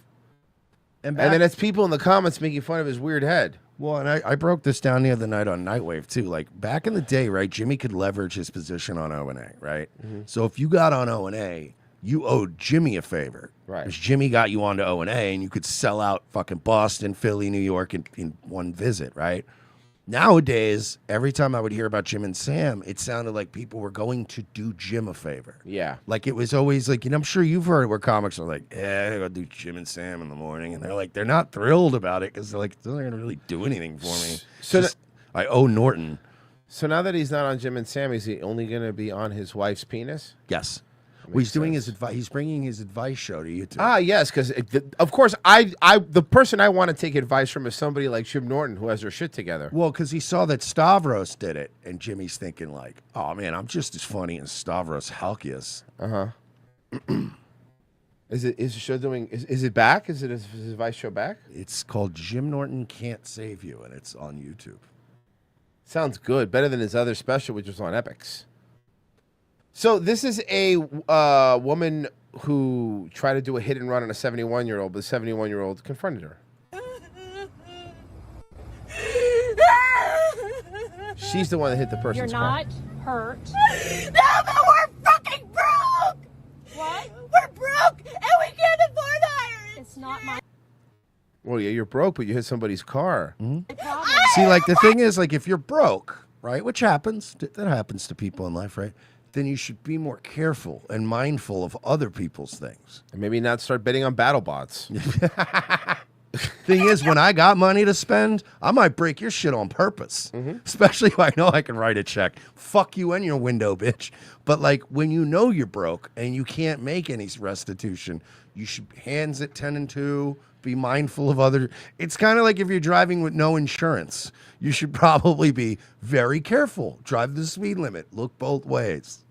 And then it's people in the comments making fun of his weird head. Well, and I broke this down the other night on Nightwave, too. Like, back in the day, right, Jimmy could leverage his position on O&A, right? Mm-hmm. So if you got on O&A, you owed Jimmy a favor. Right. Because Jimmy got you onto O&A, and you could sell out fucking Boston, Philly, New York in one visit, right? Nowadays, every time I would hear about Jim and Sam, it sounded like people were going to do Jim a favor. Yeah. Like, it was always like, I'm sure you've heard it where comics are like, I gotta do Jim and Sam in the morning. And they're like, they're not thrilled about it because they're like, it doesn't gonna really do anything for me. So I owe Norton. So now that he's not on Jim and Sam, is he only going to be on his wife's penis? Yes. Well, he's doing his advice. He's bringing his advice show to YouTube. Ah, yes, because of course the person I want to take advice from is somebody like Jim Norton who has their shit together. Well, because he saw that Stavros did it, and Jimmy's thinking like, "Oh man, I'm just as funny as Stavros Halkias." Is the show doing? Is it back? Is his advice show back? It's called Jim Norton Can't Save You, and it's on YouTube. Sounds good. Better than his other special, which was on Epix. So this is a woman who tried to do a hit and run on a 71-year-old, but the 71-year-old confronted her. She's the one that hit the person's You're car. not hurt. No, but we're fucking broke! What? We're broke and we can't afford irons! It's not my Well, yeah, you're broke, but you hit somebody's car. See, like the thing is, like if you're broke, right, which happens, that happens to people in life, right? Then you should be more careful and mindful of other people's things. And maybe not start betting on battle bots. Thing is, when I got money to spend, I might break your shit on purpose. Especially if I know I can write a check. Fuck you and your window, bitch. But like when you know you're broke and you can't make any restitution, you should hands at 10 and 2. Be mindful of other. It's kind of like if you're driving with no insurance, you should probably be very careful. Drive the speed limit. Look both ways.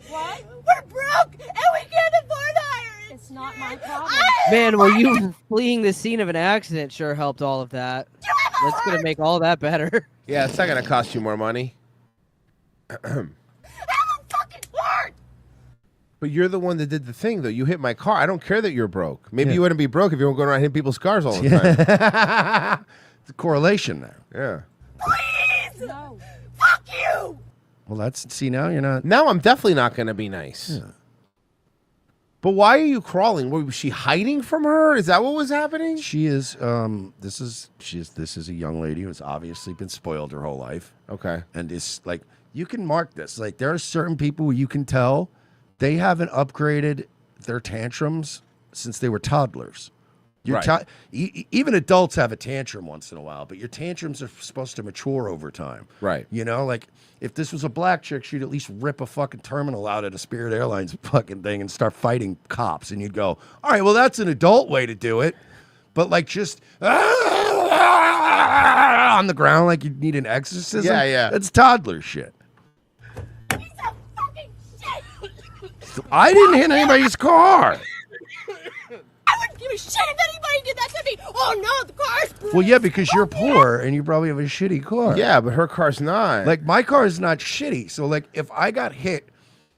What? We're broke and we can't afford irons! It's not my problem. Man, well, you fleeing the scene of an accident sure helped all of that. That's going to make all that better. Yeah, it's not going to cost you more money. But you're the one that did the thing, though. You hit my car. I don't care that you're broke. Maybe you wouldn't be broke if you weren't going around hitting people's cars all the time. It's a correlation there. Yeah. Please! No. Fuck you! Well, see, now you're not. Now I'm definitely not going to be nice. Yeah. But why are you crawling? Was she hiding from her? Is that what was happening? She is. This is a young lady who's obviously been spoiled her whole life. Okay. And it's like you can mark this. Like there are certain people where you can tell they haven't upgraded their tantrums since they were toddlers. Right. Even adults have a tantrum once in a while, but your tantrums are supposed to mature over time. Right. You know, like if this was a black chick, she'd at least rip a fucking terminal out at a Spirit Airlines fucking thing and start fighting cops. And you'd go, all right, well, that's an adult way to do it. But like just on the ground like you need an exorcism. Yeah, yeah. That's toddler shit. I didn't hit anybody's car. I wouldn't give a shit if anybody did that to me. Oh no, the car's broken. Well, yeah, because you're poor and you probably have a shitty car. Yeah, but her car's not. Like my car is not shitty. So like if I got hit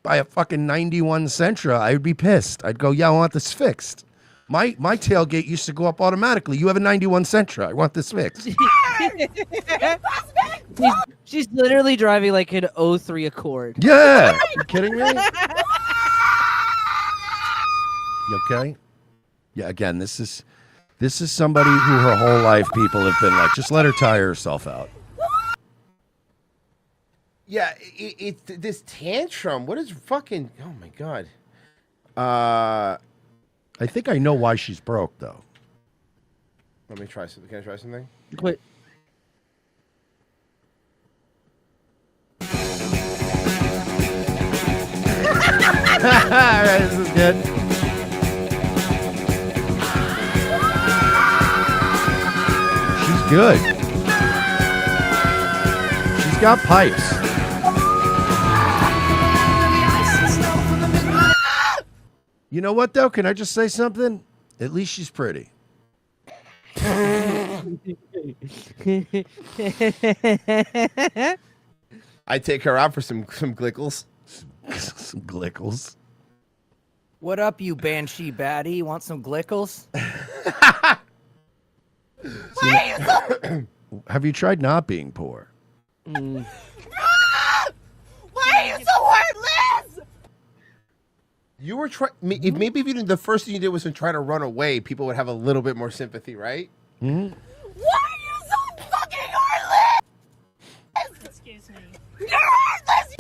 by a fucking 91 Sentra, I would be pissed. I'd go, yeah, I want this fixed. My tailgate used to go up automatically. You have a 91 Sentra. I want this fixed. She's literally driving like an 03 Accord. Yeah. You kidding me? You okay? Yeah, again, this is somebody who her whole life people have been like, just let her tire herself out. Yeah, it's this tantrum. What is fucking... Oh, my God. I think I know why she's broke, though. Let me try something. Can I try something? Quit. All right, this is good. She's good. She's got pipes. You know what, though? Can I just say something? At least she's pretty. I'd take her out for some glickles. Some glickles. What up, you banshee baddie? Want some glickles? Have you tried not being poor? Why are you so heartless? You were trying... Maybe if you did, the first thing you did was to try to run away, people would have a little bit more sympathy, right? Mm-hmm. Why are you so fucking heartless? Excuse me. You're heartless!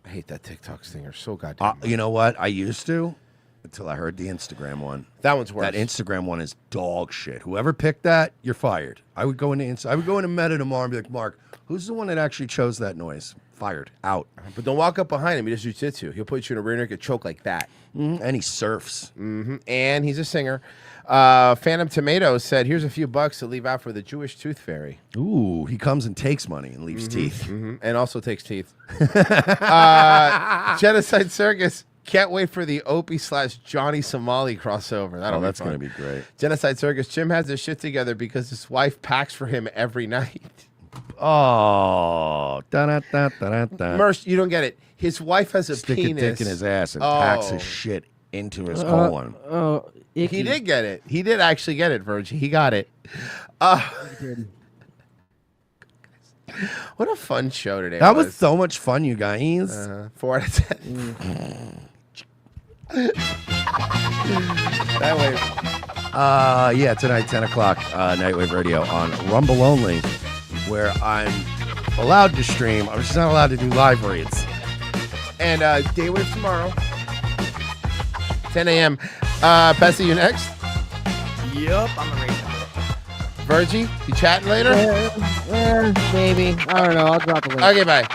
I hate that TikTok stinger so goddamn much. You know what? I used to until I heard the Instagram one. That one's worse. That Instagram one is dog shit. Whoever picked that, you're fired. I would go into Meta tomorrow and be like, Mark, who's the one that actually chose that noise? Fired. Out. But don't walk up behind him. He does jiu-jitsu. He'll put you in a rear naked choke like that. Mm-hmm. And he surfs. Mm-hmm. And he's a singer. Phantom Tomato said, here's a few bucks to leave out for the Jewish Tooth Fairy. Ooh, he comes and takes money and leaves teeth. Mm-hmm. And also takes teeth. Genocide Circus. Can't wait for the Opie/Johnny Somali crossover. That's going to be great. Genocide Circus. Jim has his shit together because his wife packs for him every night. Oh. Merce, you don't get it. His wife has a Stick penis. a dick in his ass and packs his shit into his colon. He did get it. He did actually get it, Virgie. He got it. What a fun show today. That was so much fun, you guys. 4 out of 10. Nightwave. Yeah, tonight, 10 o'clock, Nightwave Radio on Rumble only, where I'm allowed to stream. I'm just not allowed to do live reads. And Daywave tomorrow, 10 a.m. Bessie, you next? Yup, I'm a radio. Virgie, you chatting later? Maybe. I don't know. I'll drop a link. Okay, bye.